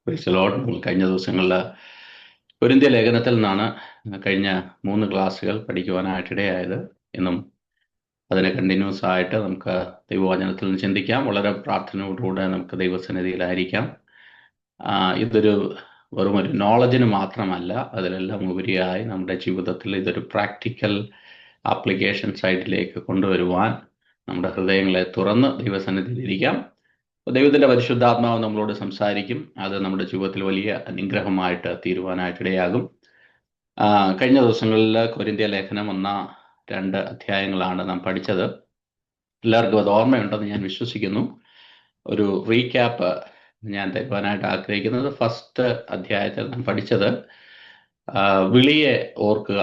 Praise Lord. നമ്മൾ കഴിഞ്ഞ ദിവസങ്ങളിൽ കൊരിന്ത്യ ലേഖനത്തിൽ നിന്നാണ് കഴിഞ്ഞ 3 ക്ലാസ്സുകൾ പഠിക്കുവാനായിട്ടിടയായത്. ഇന്നും അതിന് കണ്ടിന്യൂസ് ആയിട്ട് നമുക്ക് ദൈവവചനത്തിൽ നിന്ന് ചിന്തിക്കാം. വളരെ പ്രാർത്ഥനയോടുകൂടെ നമുക്ക് ദൈവസന്നിധിയിലായിരിക്കാം. ഇതൊരു വെറും ഒരു നോളജിന് മാത്രമല്ല, അതിലെല്ലാം ഉപരിയായി നമ്മുടെ ജീവിതത്തിൽ ഇതൊരു പ്രാക്ടിക്കൽ ആപ്ലിക്കേഷൻ സൈഡിലേക്ക് കൊണ്ടുവരുവാൻ നമ്മുടെ ഹൃദയങ്ങളെ തുറന്ന് ദൈവസന്നിധിയിലിരിക്കാം. ദൈവത്തിന്റെ പരിശുദ്ധാത്മാവ് നമ്മളോട് സംസാരിക്കും. അത് നമ്മുടെ ജീവിതത്തിൽ വലിയ അനുഗ്രഹമായിട്ട് തീരുവാനായിട്ടിടയാകും. കഴിഞ്ഞ ദിവസങ്ങളിൽ കൊരിന്ത്യ ലേഖനം 1-2 അധ്യായങ്ങളാണ് നാം പഠിച്ചത്. എല്ലാവർക്കും അത് ഓർമ്മയുണ്ടെന്ന് ഞാൻ വിശ്വസിക്കുന്നു. ഒരു റീക്യാപ്പ് ഞാൻ തരുവാനായിട്ട് ആഗ്രഹിക്കുന്നത്, ഫസ്റ്റ് അധ്യായത്തിൽ നാം പഠിച്ചത് വിളിയെ ഓർക്കുക.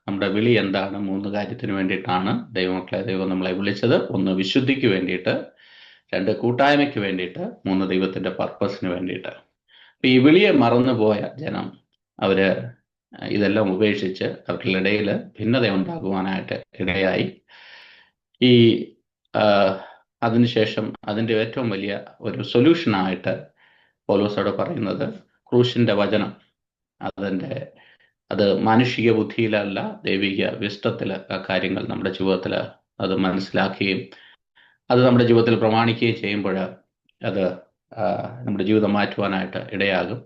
നമ്മുടെ വിളി എന്താണ്? 3 കാര്യത്തിന് വേണ്ടിയിട്ടാണ് ദൈവം നമ്മളെ വിളിച്ചത്. 1 വിശുദ്ധിക്ക് വേണ്ടിയിട്ട്, 2 കൂട്ടായ്മയ്ക്ക് വേണ്ടിയിട്ട്, 3 ദൈവത്തിന്റെ പർപ്പസിന് വേണ്ടിയിട്ട്. അപ്പൊ ഈ വിളിയെ മറന്നുപോയ ജനം അവര് ഇതെല്ലാം ഉപേക്ഷിച്ച് അവരുടെ ഇടയിൽ ഭിന്നത ഉണ്ടാകുവാനായിട്ട് ഇടയായി. ഈ അതിനുശേഷം അതിൻ്റെ ഏറ്റവും വലിയ ഒരു സൊല്യൂഷനായിട്ട് പൗലോസോട് പറയുന്നത് ക്രൂശിന്റെ വചനം. അത് മാനുഷിക ബുദ്ധിയിലല്ല, ദൈവിക വിസ്തത്തിൽ ആ കാര്യങ്ങൾ നമ്മുടെ ജീവിതത്തിൽ അത് മനസ്സിലാക്കുകയും അത് നമ്മുടെ ജീവിതത്തിൽ പ്രമാണിക്കുകയും ചെയ്യുമ്പോൾ അത് നമ്മുടെ ജീവിതം മാറ്റുവാനായിട്ട് ഇടയാകും.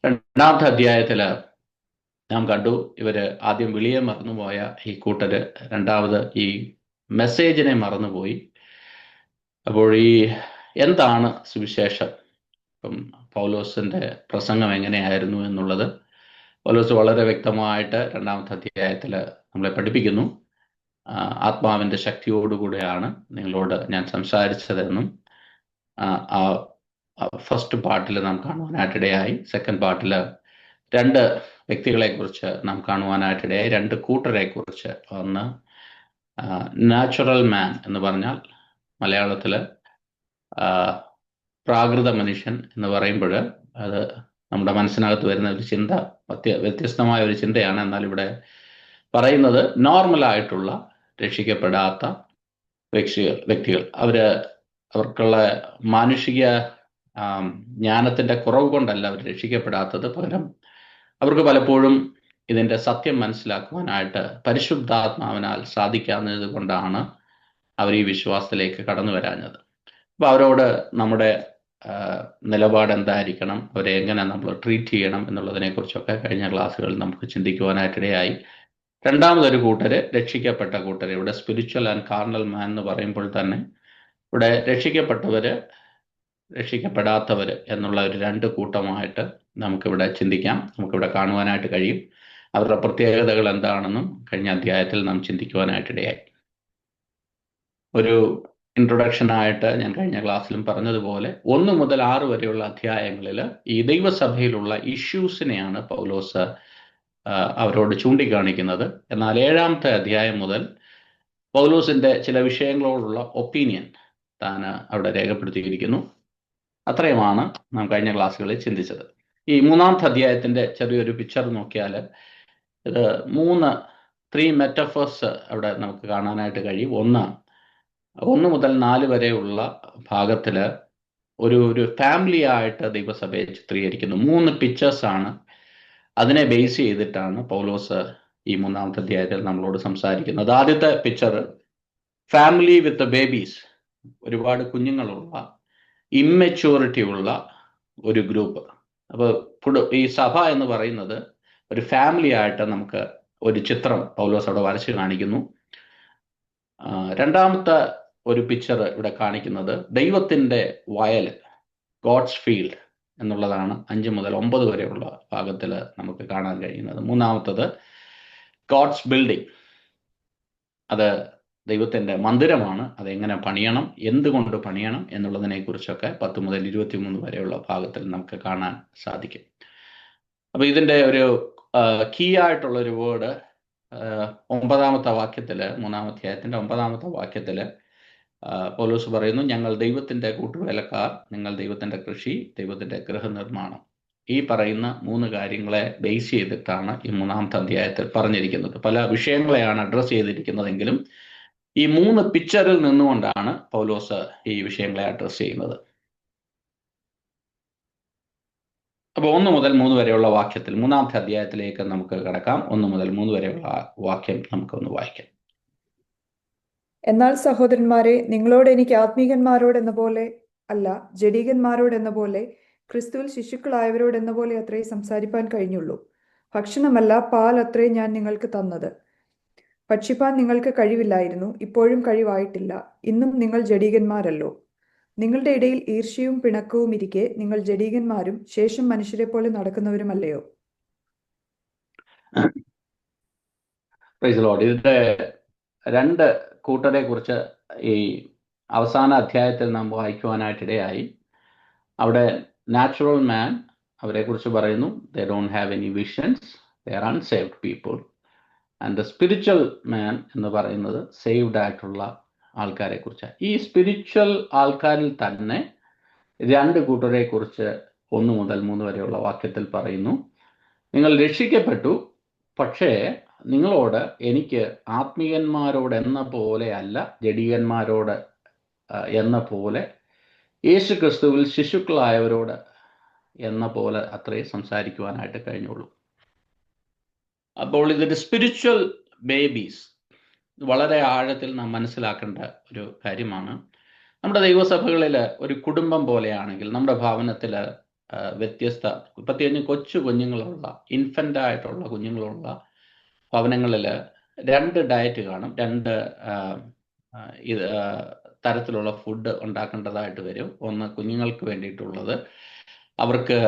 2-ാമത്തെ അധ്യായത്തിൽ നാം കണ്ടു, ഇവര് ആദ്യം വിളിയെ മറന്നുപോയ ഈ കൂട്ടര് രണ്ടാമത് ഈ മെസ്സേജിനെ മറന്നുപോയി. അപ്പോൾ ഈ എന്താണ് സുവിശേഷം? ഇപ്പം പൗലോസിന്റെ പ്രസംഗം എങ്ങനെയായിരുന്നു എന്നുള്ളത് പൗലോസ് വളരെ വ്യക്തമായിട്ട് 2-ാമത്തെ അധ്യായത്തിൽ നമ്മളെ പഠിപ്പിക്കുന്നു. ആത്മാവിന്റെ ശക്തിയോടുകൂടെയാണ് നിങ്ങളോട് ഞാൻ സംസാരിച്ചതെന്നും ഫസ്റ്റ് പാർട്ടിൽ നാം കാണുവാനായിട്ടിടയായി. സെക്കൻഡ് പാർട്ടിൽ 2 വ്യക്തികളെ കുറിച്ച് നാം കാണുവാനായിട്ടിടയായി, 2 കൂട്ടരെ കുറിച്ച്. ഒന്ന് നാച്ചുറൽ മാൻ എന്ന് പറഞ്ഞാൽ മലയാളത്തില് പ്രാകൃത മനുഷ്യൻ എന്ന് പറയുമ്പോൾ അത് നമ്മുടെ മനസ്സിനകത്ത് വരുന്ന ഒരു ചിന്ത വ്യത്യസ്തമായ ഒരു ചിന്തയാണ്. എന്നാൽ ഇവിടെ പറയുന്നത് നോർമലായിട്ടുള്ള രക്ഷിക്കപ്പെടാത്ത വ്യക്തികൾ അവർക്കുള്ള മാനുഷിക ജ്ഞാനത്തിന്റെ കുറവ് കൊണ്ടല്ല അവർ രക്ഷിക്കപ്പെടാത്തത്. പകരം അവർക്ക് പലപ്പോഴും ഇതിന്റെ സത്യം മനസ്സിലാക്കുവാനായിട്ട് പരിശുദ്ധാത്മാവിനാൽ സാധിക്കാവുന്നത് കൊണ്ടാണ് അവർ ഈ വിശ്വാസത്തിലേക്ക് കടന്നു വരാഞ്ഞത്. അപ്പൊ അവരോട് നമ്മുടെ നിലപാട് എന്തായിരിക്കണം, അവരെ എങ്ങനെ നമ്മൾ ട്രീറ്റ് ചെയ്യണം എന്നുള്ളതിനെ കുറിച്ചൊക്കെ കഴിഞ്ഞ ക്ലാസ്സുകളിൽ നമുക്ക് ചിന്തിക്കുവാനായിട്ടിടയായി. 2-മതൊരു കൂട്ടര്, രക്ഷിക്കപ്പെട്ട കൂട്ടര്. ഇവിടെ സ്പിരിച്വൽ ആൻഡ് കാർണൽ മാൻ എന്ന് പറയുമ്പോൾ തന്നെ ഇവിടെ രക്ഷിക്കപ്പെട്ടവര്, രക്ഷിക്കപ്പെടാത്തവര് എന്നുള്ള ഒരു 2 കൂട്ടമായിട്ട് നമുക്കിവിടെ ചിന്തിക്കാം, നമുക്കിവിടെ കാണുവാനായിട്ട് കഴിയും. അവരുടെ പ്രത്യേകതകൾ എന്താണെന്നും കഴിഞ്ഞ അധ്യായത്തിൽ നാം ചിന്തിക്കുവാനായിട്ടിടയായി. ഒരു ഇൻട്രൊഡക്ഷനായിട്ട് ഞാൻ കഴിഞ്ഞ ക്ലാസ്സിലും പറഞ്ഞതുപോലെ 1 മുതൽ 6 വരെയുള്ള അധ്യായങ്ങളിൽ ഈ ദൈവസഭയിലുള്ള ഇഷ്യൂസിനെയാണ് പൗലോസ് അവരോട് ചൂണ്ടിക്കാണിക്കുന്നത്. എന്നാൽ 7-ാമത്തെ അധ്യായം മുതൽ പൗലോസിന്റെ ചില വിഷയങ്ങളോടുള്ള ഒപ്പീനിയൻ താൻ അവിടെ രേഖപ്പെടുത്തിയിരിക്കുന്നു. അത്രയുമാണ് നാം കഴിഞ്ഞ ക്ലാസ്സുകളിൽ ചിന്തിച്ചത്. ഈ 3-ാമത്തെ അധ്യായത്തിന്റെ ചെറിയൊരു പിക്ചർ നോക്കിയാൽ ഇത് 3 മെറ്റഫേഴ്സ് അവിടെ നമുക്ക് കാണാനായിട്ട് കഴിയും. 1 മുതൽ 4 വരെയുള്ള ഭാഗത്തില് ഒരു ഫാമിലി ആയിട്ട് ദൈവസഭയെ ചിത്രീകരിക്കുന്നു. 3 പിക്ചേഴ്സ് ആണ്. അതിനെ ബേസ് ചെയ്തിട്ടാണ് പൗലോസ് ഈ 3-ാമത്തെ അധ്യായത്തിൽ നമ്മളോട് സംസാരിക്കുന്നത്. ആദ്യത്തെ പിക്ചർ ഫാമിലി വിത്ത് ബേബീസ്, ഒരുപാട് കുഞ്ഞുങ്ങളുള്ള ഇമ്മെച്യൂരിറ്റി ഉള്ള ഒരു ഗ്രൂപ്പ്. അപ്പോൾ ഈ സഭ എന്ന് പറയുന്നത് ഒരു ഫാമിലി ആയിട്ട് നമുക്ക് ഒരു ചിത്രം പൗലോസ് അവിടെ വരച്ച് കാണിക്കുന്നു. 2-ാമത്തെ ഒരു പിക്ചർ ഇവിടെ കാണിക്കുന്നത് ദൈവത്തിന്റെ വയൽ, ഗോഡ്സ് ഫീൽഡ് എന്നുള്ളതാണ്. 5 മുതൽ 9 വരെയുള്ള ഭാഗത്തിൽ നമുക്ക് കാണാൻ കഴിയുന്നത്. 3-ാമത്തത് ഗോഡ്സ് ബിൽഡിംഗ്, അത് ദൈവത്തിന്റെ മന്ദിരമാണ്. അതെങ്ങനെ പണിയണം, എന്തുകൊണ്ട് പണിയണം എന്നുള്ളതിനെ കുറിച്ചൊക്കെ 10 മുതൽ 23 വരെയുള്ള ഭാഗത്തിൽ നമുക്ക് കാണാൻ സാധിക്കും. അപ്പൊ ഇതിന്റെ ഒരു കീ ആയിട്ടുള്ള ഒരു വേർഡ് 9-ാമത്തെ വാക്യത്തില്, 3-ാം അധ്യായത്തിന്റെ 9-ാമത്തെ വാക്യത്തില് പൗലോസ് പറയുന്നു, ഞങ്ങൾ ദൈവത്തിന്റെ കൂട്ടുവേലക്കാർ, നിങ്ങൾ ദൈവത്തിന്റെ കൃഷി, ദൈവത്തിന്റെ ഗൃഹനിർമ്മാണം. ഈ പറയുന്ന 3 കാര്യങ്ങളെ ബേസ് ചെയ്തിട്ടാണ് ഈ 3-ാമത്തെ അധ്യായത്തിൽ പറഞ്ഞിരിക്കുന്നത്. പല വിഷയങ്ങളെയാണ് അഡ്രസ് ചെയ്തിരിക്കുന്നതെങ്കിലും ഈ 3 പിക്ചറിൽ നിന്നുകൊണ്ടാണ് പൗലോസ് ഈ വിഷയങ്ങളെ അഡ്രസ് ചെയ്യുന്നത്. അപ്പോൾ 1 മുതൽ 3 വരെയുള്ള വാക്യത്തിൽ 3-ാമത്തെ അധ്യായത്തിലേക്ക് നമുക്ക് കടക്കാം. 1 മുതൽ 3 വരെയുള്ള വാക്യം നമുക്കൊന്ന് വായിക്കാം. എന്നാൽ സഹോദരന്മാരെ, നിങ്ങളോട് എനിക്ക് ആത്മീകന്മാരോടെന്ന പോലെ അല്ല, ജഡീകന്മാരോടെന്ന പോലെ, ക്രിസ്തുവിൽ ശിശുക്കളായവരോടെന്ന പോലെ അത്രേ സംസാരിപ്പാൻ കഴിഞ്ഞുള്ളൂ. ഭക്ഷണമല്ല, പാൽ അത്രേ ഞാൻ നിങ്ങൾക്ക് തന്നത്. ഭക്ഷിപ്പാൻ നിങ്ങൾക്ക് കഴിവില്ലായിരുന്നു, ഇപ്പോഴും കഴിവായിട്ടില്ല. ഇന്നും നിങ്ങൾ ജഡീകന്മാരല്ലോ. നിങ്ങളുടെ ഇടയിൽ ഈർഷ്യയും പിണക്കവും ഇരിക്കെ നിങ്ങൾ ജഡീകന്മാരും ശേഷം മനുഷ്യരെ പോലെ നടക്കുന്നവരുമല്ലയോ? Price the Lord. ഇതിന്റെ 2 കൂട്ടരെ കുറിച്ച് ഈ അവസാന അധ്യായത്തിൽ നാം വായിക്കുവാനായിട്ടിടയായി. അവിടെ നാച്ചുറൽ മാൻ, അവരെ കുറിച്ച് പറയുന്നു, they don't have any visions, they are unsaved people. And the spiritual മാൻ എന്ന് പറയുന്നത് സേവ്ഡ് ആയിട്ടുള്ള ആൾക്കാരെ കുറിച്ചാണ്. ഈ സ്പിരിച്വൽ ആൾക്കാരിൽ തന്നെ 2 കൂട്ടരെ കുറിച്ച് 1 മുതൽ 3 വരെയുള്ള വാക്യത്തിൽ പറയുന്നു. നിങ്ങൾ രക്ഷിക്കപ്പെട്ടു, പക്ഷേ നിങ്ങളോട് എനിക്ക് ആത്മീയന്മാരോട് എന്ന പോലെ അല്ല, ജഡീകന്മാരോട് എന്ന പോലെ, യേശു ക്രിസ്തുവിൽ ശിശുക്കളായവരോട് എന്ന പോലെ അത്രേ സംസാരിക്കുവാനായിട്ട് കഴിഞ്ഞുള്ളൂ. അപ്പോൾ ഇതൊരു സ്പിരിച്വൽ ബേബീസ്, വളരെ ആഴത്തിൽ നാം മനസ്സിലാക്കേണ്ട ഒരു കാര്യമാണ്. നമ്മുടെ ദൈവസഭകളിൽ ഒരു കുടുംബം പോലെയാണെങ്കിൽ, നമ്മുടെ ഭവനത്തിൽ വ്യത്യസ്ത പ്രത്യേകിച്ച് കൊച്ചു കുഞ്ഞുങ്ങളുള്ള, ഇൻഫൻ്റ് ആയിട്ടുള്ള കുഞ്ഞുങ്ങളുള്ള ഭവനങ്ങളിൽ 2 ഡയറ്റ് കാണും. 2 തരത്തിലുള്ള ഫുഡ് ഉണ്ടാക്കേണ്ടതായിട്ട് വരും. ഒന്ന് കുഞ്ഞുങ്ങൾക്ക് വേണ്ടിയിട്ടുള്ളത്, അവർക്ക്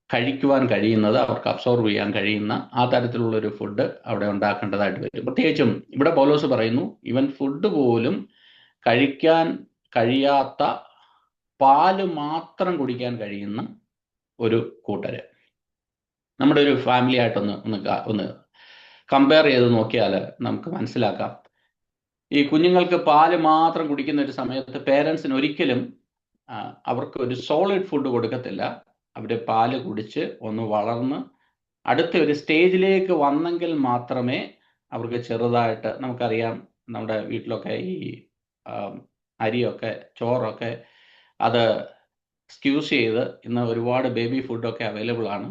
കഴിക്കുവാൻ കഴിയുന്നത്, അവർക്ക് അബ്സോർവ് ചെയ്യാൻ കഴിയുന്ന ആ തരത്തിലുള്ളൊരു ഫുഡ് അവിടെ ഉണ്ടാക്കേണ്ടതായിട്ട് വരും. പ്രത്യേകിച്ചും ഇവിടെ പൗലോസ് പറയുന്നു, ഇവൻ ഫുഡ് പോലും കഴിക്കാൻ കഴിയാത്ത, പാല് മാത്രം കുടിക്കാൻ കഴിയുന്ന ഒരു കൂട്ടര്. നമ്മുടെ ഒരു ഫാമിലി ആയിട്ടൊന്ന് കമ്പയർ ചെയ്ത് നോക്കിയാൽ നമുക്ക് മനസ്സിലാക്കാം. ഈ കുഞ്ഞുങ്ങൾക്ക് പാല് മാത്രം കുടിക്കുന്ന ഒരു സമയത്ത് പേരൻസിന് ഒരിക്കലും അവർക്ക് ഒരു സോളിഡ് ഫുഡ് കൊടുക്കത്തില്ല. അവർ പാല് കുടിച്ച് ഒന്ന് വളർന്ന് അടുത്ത ഒരു സ്റ്റേജിലേക്ക് വന്നെങ്കിൽ മാത്രമേ അവർക്ക് ചെറുതായിട്ട്, നമുക്കറിയാം നമ്മുടെ വീട്ടിലൊക്കെ ഈ അരിയൊക്കെ ചോറൊക്കെ അത് സ്ക്യൂസ് ചെയ്ത് ഇന്ന് ഒരുപാട് ബേബി ഫുഡൊക്കെ അവൈലബിൾ ആണ്.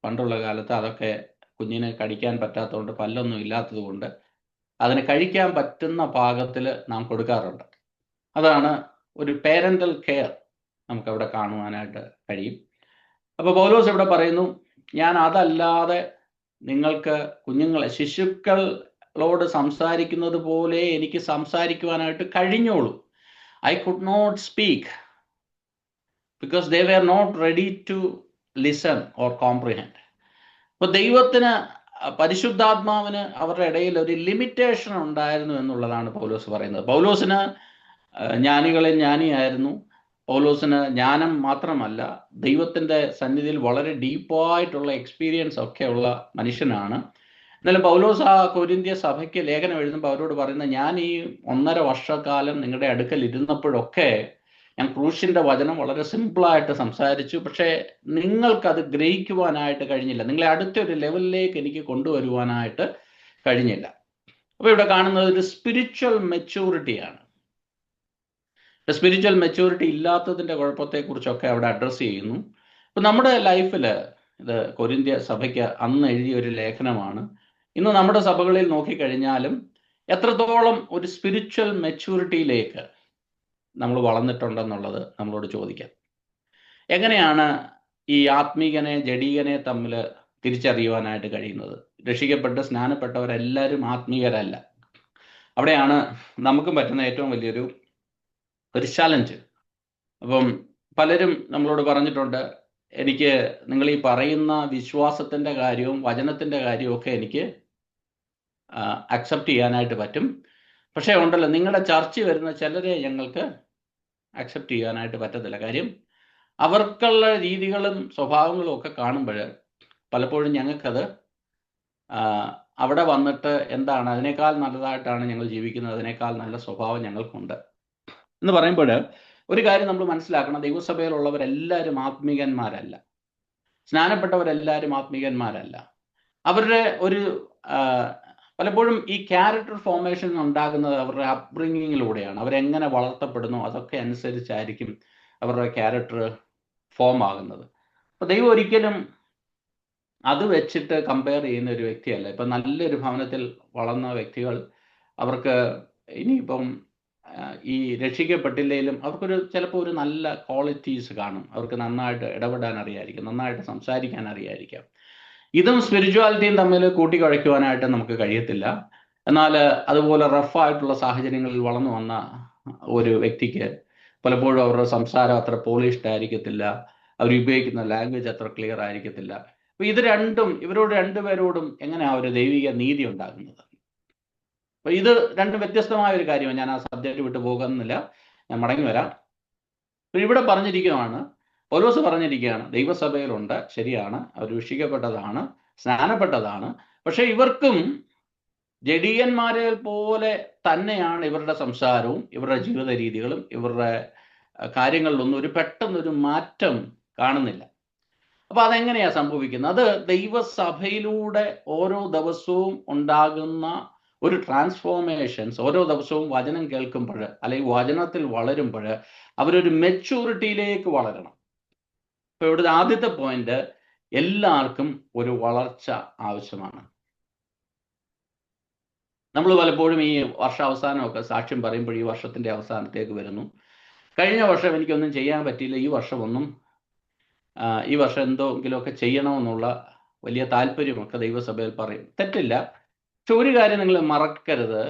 പണ്ടുള്ള കാലത്ത് അതൊക്കെ കുഞ്ഞിന് കഴിക്കാൻ പറ്റാത്തതുകൊണ്ട്, പല്ലൊന്നും ഇല്ലാത്തത് കൊണ്ട് അതിന് കഴിക്കാൻ പറ്റുന്ന പാകത്തിൽ നാം കൊടുക്കാറുണ്ട്. അതാണ് ഒരു പേരൻ്റൽ കെയർ നമുക്കവിടെ കാണുവാനായിട്ട് കഴിയും. അപ്പോൾ പൗലോസ് ഇവിടെ പറയുന്നു, ഞാൻ അതല്ലാതെ നിങ്ങൾക്ക് കുഞ്ഞുങ്ങളെ, ശിശുക്കളോട് സംസാരിക്കുന്നത് പോലെ എനിക്ക് സംസാരിക്കുവാനായിട്ട് കഴിഞ്ഞോളൂ. I could not speak because they were not ready to listen or comprehend. അപ്പോൾ ദൈവത്തിന്, പരിശുദ്ധാത്മാവിന് അവരുടെ ഇടയിൽ ഒരു ലിമിറ്റേഷൻ ഉണ്ടായിരുന്നു എന്നുള്ളതാണ് പൗലോസ് പറയുന്നത്. പൗലോസിന് ജ്ഞാനികളിൽ ജ്ഞാനിയായിരുന്നു. പൗലോസിന് ജ്ഞാനം മാത്രമല്ല, ദൈവത്തിൻ്റെ സന്നിധിയിൽ വളരെ ഡീപ്പായിട്ടുള്ള എക്സ്പീരിയൻസ് ഒക്കെ ഉള്ള മനുഷ്യനാണ്. എന്നാലും പൗലോസ് ആ കൊരിന്ത്യ സഭയ്ക്ക് ലേഖനം എഴുതുമ്പോൾ അവരോട് പറയുന്നത്, ഞാൻ ഈ 1.5 വർഷക്കാലം നിങ്ങളുടെ അടുക്കൽ ഇരുന്നപ്പോഴൊക്കെ ഞാൻ ക്രൂശിൻ്റെ വചനം വളരെ സിമ്പിളായിട്ട് സംസാരിച്ചു, പക്ഷേ നിങ്ങൾക്കത് ഗ്രഹിക്കുവാനായിട്ട് കഴിഞ്ഞില്ല, നിങ്ങളെ അടുത്തൊരു ലെവലിലേക്ക് എനിക്ക് കൊണ്ടുവരുവാനായിട്ട് കഴിഞ്ഞില്ല. അപ്പോൾ ഇവിടെ കാണുന്നത് ഒരു സ്പിരിച്വൽ മെച്യൂരിറ്റിയാണ്. സ്പിരിച്വൽ മെച്യൂരിറ്റി ഇല്ലാത്തതിൻ്റെ കുഴപ്പത്തെക്കുറിച്ചൊക്കെ അവിടെ അഡ്രസ്സ് ചെയ്യുന്നു. അപ്പോൾ നമ്മുടെ ലൈഫിൽ ഇത് കൊരിന്ത്യ സഭയ്ക്ക് അന്ന് എഴുതിയ ഒരു ലേഖനമാണ്. ഇന്ന് നമ്മുടെ സഭകളിൽ നോക്കിക്കഴിഞ്ഞാലും എത്രത്തോളം ഒരു സ്പിരിച്വൽ മെച്യൂരിറ്റിയിലേക്ക് നമ്മൾ വളർന്നിട്ടുണ്ടെന്നുള്ളത് നമ്മളോട് ചോദിക്കാം. എങ്ങനെയാണ് ഈ ആത്മീകനെ ജഡീകനെ തമ്മിൽ തിരിച്ചറിയുവാനായിട്ട് കഴിയുന്നത്? രക്ഷിക്കപ്പെട്ട് സ്നാനപ്പെട്ടവരെല്ലാവരും ആത്മീകരല്ല. അവിടെയാണ് നമുക്കും പറ്റുന്ന ഏറ്റവും വലിയൊരു ചലഞ്ച്. അപ്പം പലരും നമ്മളോട് പറഞ്ഞിട്ടുണ്ട്, എനിക്ക് നിങ്ങൾ ഈ പറയുന്ന വിശ്വാസത്തിൻ്റെ കാര്യവും വചനത്തിൻ്റെ കാര്യവും ഒക്കെ എനിക്ക് അക്സെപ്റ്റ് ചെയ്യാനായിട്ട് പറ്റും, പക്ഷേ ഉണ്ടല്ലോ നിങ്ങളുടെ ചർച്ചിൽ വരുന്ന ചിലരെ ഞങ്ങൾക്ക് അക്സെപ്റ്റ് ചെയ്യാനായിട്ട് പറ്റത്തില്ല. കാര്യം അവർക്കുള്ള രീതികളും സ്വഭാവങ്ങളും ഒക്കെ കാണുമ്പോൾ പലപ്പോഴും ഞങ്ങൾക്കത് അവിടെ വന്നിട്ട് എന്താണ് അതിനേക്കാൾ നല്ലതായിട്ടാണ് ഞങ്ങൾ ജീവിക്കുന്നത്, അതിനേക്കാൾ നല്ല സ്വഭാവം ഞങ്ങൾക്കുണ്ട് എന്ന് പറയുമ്പോൾ ഒരു കാര്യം നമ്മൾ മനസ്സിലാക്കണം, ദൈവസഭയിലുള്ളവരെല്ലാവരും ആത്മീകന്മാരല്ല, സ്നാനപ്പെട്ടവരെല്ലാവരും ആത്മീകന്മാരല്ല. അവരുടെ ഒരു പലപ്പോഴും ഈ ക്യാരക്ടർ ഫോർമേഷൻ ഉണ്ടാകുന്നത് അവരുടെ അപ്ബ്രിങ്ങിങ്ങിലൂടെയാണ്. അവരെങ്ങനെ വളർത്തപ്പെടുന്നു അതൊക്കെ അനുസരിച്ചായിരിക്കും അവരുടെ ക്യാരക്ടർ ഫോം ആകുന്നത്. അപ്പൊ ദൈവം ഒരിക്കലും അത് വെച്ചിട്ട് കമ്പയർ ചെയ്യുന്ന ഒരു വ്യക്തിയല്ല. ഇപ്പം നല്ലൊരു ഭവനത്തിൽ വളർന്ന വ്യക്തികൾ, അവർക്ക് ഇനിയിപ്പം ഈ രക്ഷിക്കപ്പെട്ടില്ലെങ്കിലും അവർക്കൊരു ചിലപ്പോൾ ഒരു നല്ല ക്വാളിറ്റീസ് കാണും. അവർക്ക് നന്നായിട്ട് ഇടപെടാൻ അറിയായിരിക്കും, നന്നായിട്ട് സംസാരിക്കാൻ അറിയായിരിക്കാം. ഇതും സ്പിരിച്വാലിറ്റിയും തമ്മിൽ കൂട്ടിക്കുഴയ്ക്കുവാനായിട്ട് നമുക്ക് കഴിയത്തില്ല. എന്നാൽ അതുപോലെ റഫായിട്ടുള്ള സാഹചര്യങ്ങളിൽ വളർന്നു വന്ന ഒരു വ്യക്തിക്ക് പലപ്പോഴും അവരുടെ സംസാരം അത്ര പോളിഷ്ഡ് ആയിരിക്കത്തില്ല, അവർ ഉപയോഗിക്കുന്ന ലാംഗ്വേജ് അത്ര ക്ലിയർ ആയിരിക്കത്തില്ല. അപ്പൊ ഇത് രണ്ടും, ഇവരോട് രണ്ടുപേരോടും എങ്ങനെയാണ് ഒരു ദൈവിക നീതി ഉണ്ടാകുന്നത്? അപ്പൊ ഇത് രണ്ടും വ്യത്യസ്തമായ ഒരു കാര്യമാണ്. ഞാൻ ആ സബ്ജക്റ്റ് വിട്ടു പോകുന്നില്ല, ഞാൻ മടങ്ങി വരാം. അപ്പൊ ഇവിടെ പറഞ്ഞിരിക്കുകയാണ്, പൗലോസ് പറഞ്ഞിരിക്കുകയാണ്, ദൈവസഭയിലുണ്ട്, ശരിയാണ്, അവർ രക്ഷിക്കപ്പെട്ടതാണ്, സ്നാനപ്പെട്ടതാണ്. പക്ഷെ ഇവർക്കും ജഡീയന്മാരെ പോലെ തന്നെയാണ് ഇവരുടെ സംസാരവും ഇവരുടെ ജീവിത രീതികളും ഇവരുടെ കാര്യങ്ങളിലൊന്നും ഒരു പെട്ടെന്നൊരു മാറ്റം കാണുന്നില്ല. അപ്പൊ അതെങ്ങനെയാ സംഭവിക്കുന്നത്? അത് ദൈവസഭയിലൂടെ ഓരോ ദിവസവും ഉണ്ടാകുന്ന ഒരു ട്രാൻസ്ഫോർമേഷൻസ്, ഓരോ ദിവസവും വചനം കേൾക്കുമ്പോൾ അല്ലെങ്കിൽ വചനത്തിൽ വളരുമ്പോൾ അവരൊരു മെച്യൂരിറ്റിയിലേക്ക് വളരണം. ഇപ്പൊ ഇവിടുത്തെ ആദ്യത്തെ പോയിന്റ്, എല്ലാവർക്കും ഒരു വളർച്ച ആവശ്യമാണ്. നമ്മൾ പലപ്പോഴും ഈ വർഷാവസാനമൊക്കെ സാക്ഷ്യം പറയുമ്പോൾ ഈ വർഷത്തിന്റെ അവസാനത്തേക്ക് വരുന്നു, കഴിഞ്ഞ വർഷം എനിക്കൊന്നും ചെയ്യാൻ പറ്റിയില്ല, ഈ വർഷം എന്തെങ്കിലുമൊക്കെ ചെയ്യണമെന്നുള്ള വലിയ താല്പര്യമൊക്കെ ദൈവസഭയിൽ പറയും. തെറ്റില്ല. പക്ഷെ ഒരു കാര്യം നിങ്ങൾ മറക്കരുത്,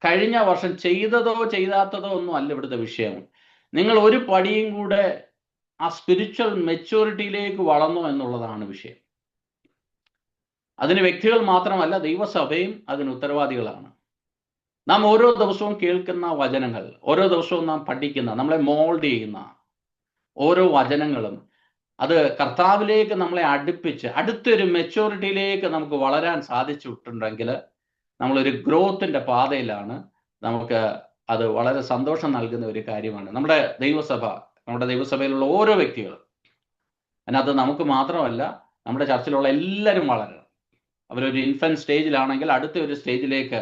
കഴിഞ്ഞ വർഷം ചെയ്തതോ ചെയ്താത്തതോ ഒന്നും അല്ല ഇവിടുത്തെ വിഷയം. നിങ്ങൾ ഒരു പടിയും കൂടെ ആ സ്പിരിച്വൽ മെച്യൂരിറ്റിയിലേക്ക് വളർന്നു എന്നുള്ളതാണ് വിഷയം. അതിന് വ്യക്തികൾ മാത്രമല്ല, ദൈവസഭയും അതിന് ഉത്തരവാദികളാണ്. നാം ഓരോ ദിവസവും കേൾക്കുന്ന വചനങ്ങൾ, ഓരോ ദിവസവും നാം പഠിക്കുന്ന, നമ്മളെ മോൾഡ് ചെയ്യുന്ന ഓരോ വചനങ്ങളും അത് കർത്താവിലേക്ക് നമ്മളെ അടുപ്പിച്ച് അടുത്തൊരു മെച്യൂരിറ്റിയിലേക്ക് നമുക്ക് വളരാൻ സാധിച്ചിട്ടുണ്ടെങ്കിൽ നമ്മളൊരു ഗ്രോത്തിന്റെ പാതയിലാണ്. നമുക്ക് അത് വളരെ സന്തോഷം നൽകുന്ന ഒരു കാര്യമാണ്. നമ്മുടെ ദൈവസഭയിലുള്ള ഓരോ വ്യക്തികളും, അതിനകത്ത് നമുക്ക് മാത്രമല്ല, നമ്മുടെ ചർച്ചിലുള്ള എല്ലാവരും വളരണം. അവരൊരു ഇൻഫന്റ് സ്റ്റേജിലാണെങ്കിൽ അടുത്ത ഒരു സ്റ്റേജിലേക്ക്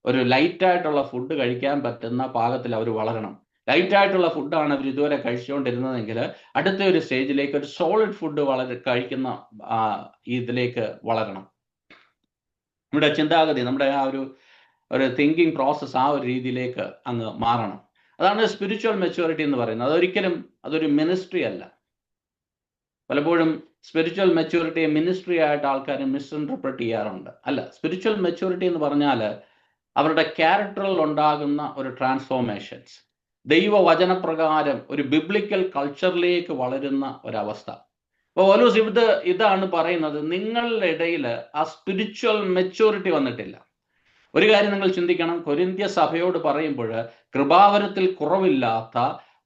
ഒരു ലൈറ്റായിട്ടുള്ള ഫുഡ് കഴിക്കാൻ പറ്റുന്ന പാകത്തിൽ അവർ വളരണം. ലൈറ്റായിട്ടുള്ള ഫുഡാണ് അവർ ഇതുവരെ കഴിച്ചുകൊണ്ടിരുന്നതെങ്കിൽ അടുത്ത ഒരു സ്റ്റേജിലേക്ക് ഒരു സോളിഡ് ഫുഡ് കഴിക്കുന്ന ഇതിലേക്ക് വളരണം. നമ്മുടെ ചിന്താഗതി, നമ്മുടെ ആ ഒരു തിങ്കിങ് പ്രോസസ്സ് ആ ഒരു രീതിയിലേക്ക് അങ്ങ് മാറണം. അതാണ് സ്പിരിച്വൽ മെച്യൂരിറ്റി എന്ന് പറയുന്നത്. അതൊരു മിനിസ്ട്രി അല്ല. പലപ്പോഴും സ്പിരിച്വൽ മെച്യൂരിറ്റിയെ മിനിസ്ട്രി ആയിട്ട് ആൾക്കാർ മിസ്ഇൻറ്റർപ്രറ്റ് ചെയ്യാറുണ്ട്. അല്ല, സ്പിരിച്വൽ മെച്യൂരിറ്റി എന്ന് പറഞ്ഞാൽ അവരുടെ ക്യാരക്ടറിൽ ഉണ്ടാകുന്ന ഒരു ട്രാൻസ്ഫോർമേഷൻസ്, ദൈവവചനപ്രകാരം ഒരു ബിബ്ലിക്കൽ കൾച്ചറിലേക്ക് വളരുന്ന ഒരവസ്ഥ. അപ്പോൾ പൗലോസ് ഇതാണ് പറയുന്നത്, നിങ്ങളുടെ ഇടയിൽ ആ സ്പിരിച്വൽ മെച്യൂരിറ്റി വന്നിട്ടില്ല. ഒരു കാര്യം നിങ്ങൾ ചിന്തിക്കണം, കൊരിന്ത്യ സഭയോട് പറയുമ്പോൾ കൃപാവരത്തിൽ കുറവില്ലാത്ത,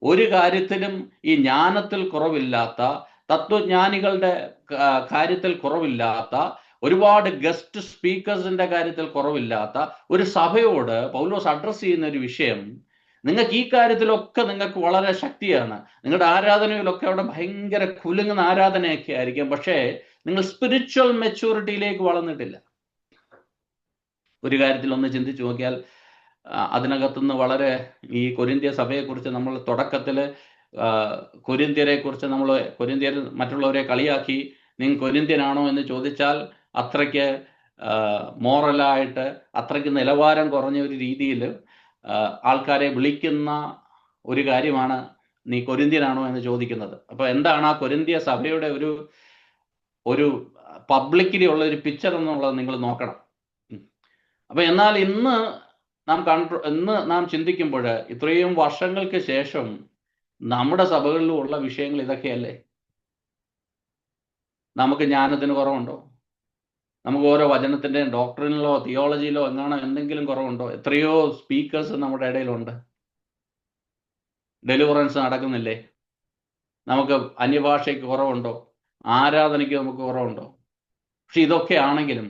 ഒരു കാര്യത്തിലും ഈ ജ്ഞാനത്തിൽ കുറവില്ലാത്ത, തത്വജ്ഞാനികളുടെ കാര്യത്തിൽ കുറവില്ലാത്ത, ഒരുപാട് ഗസ്റ്റ് സ്പീക്കേഴ്സിന്റെ കാര്യത്തിൽ കുറവില്ലാത്ത ഒരു സഭയോട് പൗലോസ് അഡ്രസ് ചെയ്യുന്ന ഒരു വിഷയം, നിങ്ങൾക്ക് ഈ കാര്യത്തിലൊക്കെ നിങ്ങൾക്ക് വളരെ ശക്തിയാണ്, നിങ്ങളുടെ ആരാധനയിലൊക്കെ അവിടെ ഭയങ്കര കുലുങ്ങുന്ന ആരാധനയൊക്കെ ആയിരിക്കും, പക്ഷേ നിങ്ങൾ സ്പിരിച്വൽ മെച്യൂരിറ്റിയിലേക്ക് വളർന്നിട്ടില്ല. ഒരു കാര്യത്തിൽ ഒന്ന് ചിന്തിച്ചു നോക്കിയാൽ അതിനകത്തുനിന്ന് വളരെ ഈ കൊരിന്ത്യ സഭയെക്കുറിച്ച് നമ്മൾ തുടക്കത്തിൽ കൊരിന്ത്യരെ കുറിച്ച് കൊരിന്ത്യർ മറ്റുള്ളവരെ കളിയാക്കി, നിങ്ങൾ കൊരിന്ത്യനാണോ എന്ന് ചോദിച്ചാൽ അത്രയ്ക്ക് മോറലായിട്ട്, അത്രയ്ക്ക് നിലവാരം കുറഞ്ഞ ഒരു രീതിയിൽ ആൾക്കാരെ വിളിക്കുന്ന ഒരു കാര്യമാണ് നീ കൊരിന്ത്യനാണോ എന്ന് ചോദിക്കുന്നത്. അപ്പൊ എന്താണ് ആ കൊരിന്ത്യ സഭയുടെ ഒരു പബ്ലിക്കലി ഉള്ള ഒരു പിക്ചർ എന്നുള്ളത് നിങ്ങൾ നോക്കണം. അപ്പൊ എന്നാൽ ഇന്ന് നാം ചിന്തിക്കുമ്പോൾ, ഇത്രയും വർഷങ്ങൾക്ക് ശേഷം നമ്മുടെ സഭകളിലും ഉള്ള വിഷയങ്ങൾ ഇതൊക്കെയല്ലേ? നമുക്ക് ജ്ഞാനത്തിന് കുറവുണ്ടോ? നമുക്ക് ഓരോ വചനത്തിന്റെ ഡോക്ടറിനിലോ തിയോളജിയിലോ എന്തെങ്കിലും കുറവുണ്ടോ? എത്രയോ സ്പീക്കേഴ്സ് നമ്മുടെ ഇടയിലുണ്ട്. ഡെലിവറൻസ് നടക്കുന്നില്ലേ? നമുക്ക് അന്യഭാഷയ്ക്ക് കുറവുണ്ടോ? ആരാധനയ്ക്ക് നമുക്ക് കുറവുണ്ടോ? പക്ഷെ ഇതൊക്കെ ആണെങ്കിലും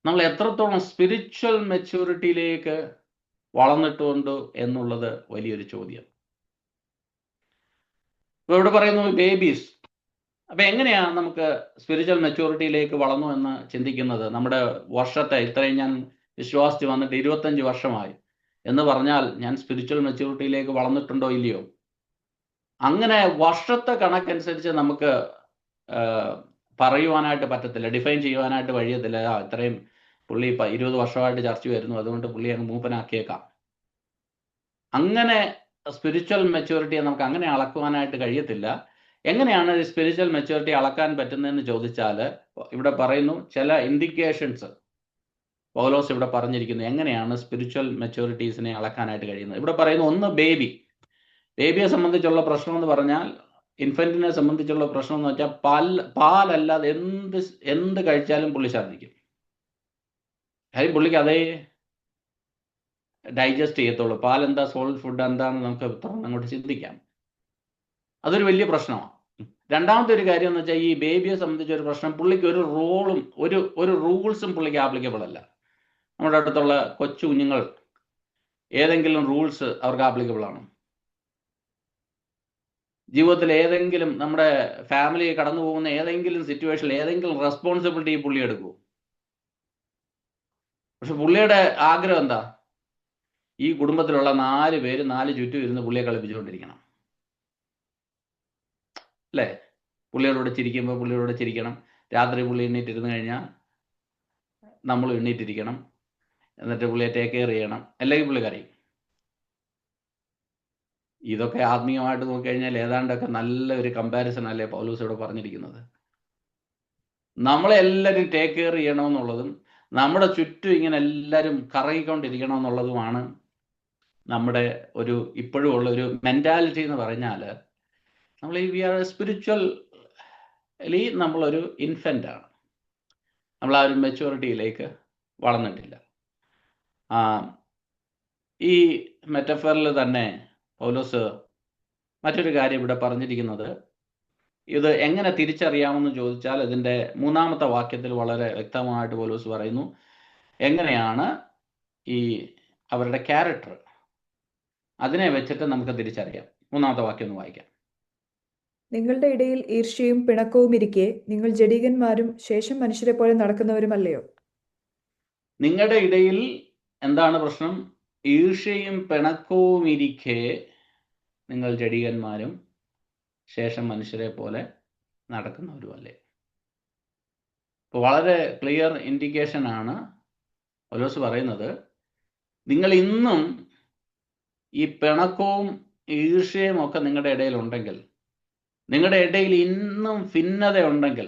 നമ്മൾ എത്രത്തോളം സ്പിരിച്വൽ മെച്യൂരിറ്റിയിലേക്ക് വളർന്നിട്ടുണ്ട് എന്നുള്ളത് വലിയൊരു ചോദ്യം. ഇവിടെ പറയുന്നു ബേബീസ്. അപ്പൊ എങ്ങനെയാ നമുക്ക് സ്പിരിച്വൽ മെച്യൂരിറ്റിയിലേക്ക് വളർന്നു എന്ന് ചിന്തിക്കുന്നത്? നമ്മുടെ വർഷത്തെ, ഇത്രയും ഞാൻ വിശ്വാസിച്ച് വന്നിട്ട് 25 വർഷമായി എന്ന് പറഞ്ഞാൽ ഞാൻ സ്പിരിച്വൽ മെച്യൂരിറ്റിയിലേക്ക് വളർന്നിട്ടുണ്ടോ ഇല്ലയോ? അങ്ങനെ വർഷത്തെ കണക്കനുസരിച്ച് നമുക്ക് പറയുവാനായിട്ട് പറ്റത്തില്ല, ഡിഫൈൻ ചെയ്യുവാനായിട്ട് കഴിയത്തില്ല. ഇത്രയും പുള്ളി 20 വർഷമായിട്ട് ചർച്ച വരുന്നു, അതുകൊണ്ട് പുള്ളി അങ്ങ് മൂപ്പനാക്കിയേക്കാം. അങ്ങനെ സ്പിരിച്വൽ മെച്യൂരിറ്റിയെ നമുക്ക് അങ്ങനെ അളക്കുവാനായിട്ട് കഴിയത്തില്ല. എങ്ങനെയാണ് സ്പിരിച്വൽ മെച്യൂരിറ്റി അളക്കാൻ പറ്റുന്നതെന്ന് ചോദിച്ചാൽ, ഇവിടെ പറയുന്നു ചില ഇൻഡിക്കേഷൻസ് പൗലോസ് ഇവിടെ പറഞ്ഞിരിക്കുന്നു എങ്ങനെയാണ് സ്പിരിച്വൽ മെച്യൂരിറ്റീസിനെ അളക്കാനായിട്ട് കഴിയുന്നത്. ഇവിടെ പറയുന്നു, ഒന്ന് ബേബിയെ സംബന്ധിച്ചുള്ള പ്രശ്നം എന്ന് പറഞ്ഞാൽ, ഇൻഫന്റിനെ സംബന്ധിച്ചുള്ള പ്രശ്നം എന്ന് വെച്ചാൽ പാലല്ലാതെ എന്ത് കഴിച്ചാലും പുള്ളി ഛർദ്ദിക്കും. കാര്യം പുള്ളിക്ക് അതേ ഡൈജസ്റ്റ് ചെയ്യത്തുള്ളൂ. പാലെന്താ, സോളിഡ് ഫുഡ് എന്താണെന്ന് നമുക്ക് അങ്ങോട്ട് ചിന്തിക്കാം. അതൊരു വലിയ പ്രശ്നമാണ്. രണ്ടാമത്തെ ഒരു കാര്യം എന്ന് വെച്ചാൽ, ഈ ബേബിയെ സംബന്ധിച്ച ഒരു പ്രശ്നം, പുള്ളിക്ക് ഒരു റോളും ഒരു റൂൾസും പുള്ളിക്ക് ആപ്ലിക്കബിൾ അല്ല. നമ്മുടെ അടുത്തുള്ള കൊച്ചു കുഞ്ഞുങ്ങൾ ഏതെങ്കിലും റൂൾസ് അവർക്ക് ആപ്ലിക്കബിൾ ആണ്? ജീവിതത്തിൽ ഏതെങ്കിലും നമ്മുടെ ഫാമിലി കടന്നു പോകുന്ന ഏതെങ്കിലും സിറ്റുവേഷനിൽ ഏതെങ്കിലും റെസ്പോൺസിബിലിറ്റി പുള്ളി എടുക്കൂ? പക്ഷെ പുള്ളിയുടെ ആഗ്രഹം എന്താ? ഈ കുടുംബത്തിലുള്ള 4 പേര് 4 ചുറ്റും ഇരുന്ന് പുള്ളിയെ കളിപ്പിച്ചുകൊണ്ടിരിക്കണം, അല്ലേ? പുള്ളിയോട് ചിരിക്കുമ്പോൾ പുള്ളിയോട് ചിരിക്കണം. രാത്രി പുള്ളി എണ്ണീറ്റിരുന്ന് കഴിഞ്ഞാൽ നമ്മൾ എണ്ണീറ്റിരിക്കണം. എന്നിട്ട് പുള്ളിയെ ടേക്ക് കെയർ ചെയ്യണം, അല്ലെങ്കിൽ പുള്ളി കരയും. ഇതൊക്കെ ആത്മീയമായിട്ട് നോക്കിക്കഴിഞ്ഞാൽ ഏതാണ്ടൊക്കെ നല്ല ഒരു കമ്പാരിസൺ അല്ലേ പൗലോസ് ഇവിടെ പറഞ്ഞിരിക്കുന്നത്. നമ്മളെല്ലാവരും ടേക്ക് കെയർ ചെയ്യണമെന്നുള്ളതും നമ്മുടെ ചുറ്റും ഇങ്ങനെ എല്ലാവരും കറങ്ങിക്കൊണ്ടിരിക്കണമെന്നുള്ളതുമാണ് നമ്മുടെ ഇപ്പോഴും ഉള്ള ഒരു മെൻറ്റാലിറ്റി എന്ന് പറഞ്ഞാൽ, നമ്മൾ വി ആർ സ്പിരിച്വലി നമ്മളൊരു ഇൻഫൻ്റ് ആണ്. നമ്മൾ ആ ഒരു മെച്യൂരിറ്റിയിലേക്ക് വളർന്നിട്ടില്ല. ഈ മെറ്റഫറിൽ തന്നെ പൗലോസ് മറ്റൊരു കാര്യം ഇവിടെ പറഞ്ഞിരിക്കുന്നത്, ഇത് എങ്ങനെ തിരിച്ചറിയാമെന്ന് ചോദിച്ചാൽ ഇതിൻ്റെ 3-ാമത്തെ വാക്യത്തിൽ വളരെ വ്യക്തമായിട്ട് പൗലോസ് പറയുന്നു എങ്ങനെയാണ് ഈ അവരുടെ ക്യാരക്ടർ, അതിനെ വെച്ചിട്ട് നമുക്ക് തിരിച്ചറിയാം. 3-ാമത്തെ വാക്യം ഒന്ന് വായിക്കാം. നിങ്ങളുടെ ഇടയിൽ ഈർഷ്യയും പിണക്കവും ഇരിക്കെ നിങ്ങൾ ജഡികന്മാരും ശേഷം മനുഷ്യരെ പോലെ നടക്കുന്നവരുമല്ലയോ? നിങ്ങളുടെ ഇടയിൽ എന്താണ് പ്രശ്നം? ഈർഷ്യയും പിണക്കവും ഇരിക്കെ നിങ്ങൾ ജഡികന്മാരും ശേഷം മനുഷ്യരെ പോലെ നടക്കുന്നവരുമല്ലേ? ഇപ്പോൾ വളരെ ക്ലിയർ ഇൻഡിക്കേഷൻ ആണ് പൗലോസ് പറയുന്നത്. നിങ്ങൾ ഇന്നും ഈ പിണക്കവും ഈർഷ്യയും ഒക്കെ നിങ്ങളുടെ ഇടയിലുണ്ടെങ്കിൽ, നിങ്ങളുടെ ഇടയിൽ ഇന്നും ഭിന്നത ഉണ്ടെങ്കിൽ,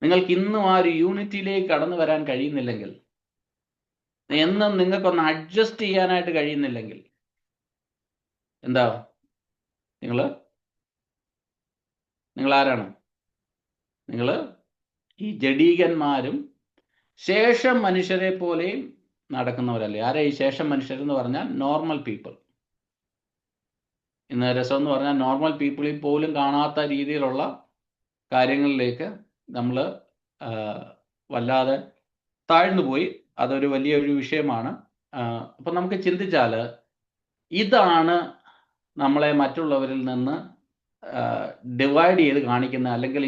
നിങ്ങൾക്ക് ഇന്നും ആ ഒരു യൂണിറ്റിയിലേക്ക് കടന്നു വരാൻ കഴിയുന്നില്ലെങ്കിൽ, എന്നും നിങ്ങൾക്കൊന്ന് അഡ്ജസ്റ്റ് ചെയ്യാനായിട്ട് കഴിയുന്നില്ലെങ്കിൽ, എന്താ നിങ്ങൾ ആരാണ്? നിങ്ങൾ ഈ ജഡീകന്മാരും ശേഷം മനുഷ്യരെ പോലെയും നടക്കുന്നവരല്ലേ? ആരാ ഈ ശേഷം മനുഷ്യരെന്ന് പറഞ്ഞാൽ? Normal people. ഇന്ന് രസം എന്ന് പറഞ്ഞാൽ നോർമൽ പീപ്പിളിൽ പോലും കാണാത്ത രീതിയിലുള്ള കാര്യങ്ങളിലേക്ക് നമ്മൾ വല്ലാതെ താഴ്ന്നു പോയി. അതൊരു വലിയൊരു വിഷയമാണ്. അപ്പം നമുക്ക് ചിന്തിച്ചാൽ ഇതാണ് നമ്മളെ മറ്റുള്ളവരിൽ നിന്ന് ഡിവൈഡ് ചെയ്ത് കാണിക്കുന്ന, അല്ലെങ്കിൽ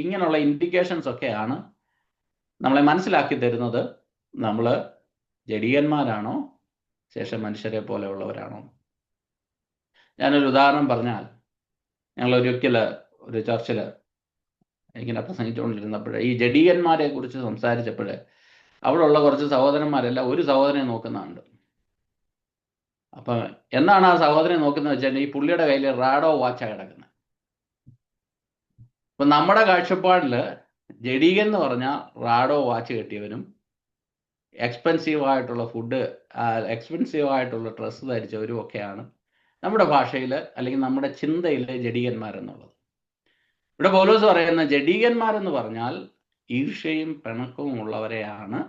ഇങ്ങനെയുള്ള ഇൻഡിക്കേഷൻസ് ഒക്കെയാണ് നമ്മളെ മനസ്സിലാക്കി തരുന്നത് നമ്മൾ ജഡീയന്മാരാണോ ശേഷം മനുഷ്യരെ പോലെയുള്ളവരാണോ. ഞാനൊരു ഉദാഹരണം പറഞ്ഞാൽ, ഞങ്ങൾ ഒരിക്കൽ ഒരു ചർച്ചിൽ ഇങ്ങനെ പ്രസംഗിച്ചുകൊണ്ടിരുന്നപ്പോൾ ഈ ജഡീയന്മാരെ കുറിച്ച് സംസാരിച്ചപ്പോൾ അവിടെയുള്ള കുറച്ച് സഹോദരന്മാരെല്ലാം ഒരു സഹോദരനെ നോക്കുന്നുണ്ട്. അപ്പം എന്താണ് ആ സഹോദരനെ നോക്കുന്നത് വെച്ചാൽ, ഈ പുള്ളിയുടെ കയ്യിൽ റാഡോ വാച്ചാണ് കിടക്കുന്നത്. അപ്പം നമ്മുടെ കാഴ്ചപ്പാടിൽ ജഡീകൻ എന്ന് പറഞ്ഞാൽ റാഡോ വാച്ച് കെട്ടിയവനും എക്സ്പെൻസീവായിട്ടുള്ള ഫുഡ്, എക്സ്പെൻസീവായിട്ടുള്ള ഡ്രസ്സ് ധരിച്ചവരും ഒക്കെയാണ് നമ്മുടെ ഭാഷയിൽ അല്ലെങ്കിൽ നമ്മുടെ ചിന്തയിൽ ജഡീകന്മാരെന്നുള്ളത്. ഇവിടെ പൗലോസ് പറയുന്ന ജഡീകന്മാരെന്ന് പറഞ്ഞാൽ ഈർഷ്യയും പിണക്കവും ഉള്ളവരെയാണ്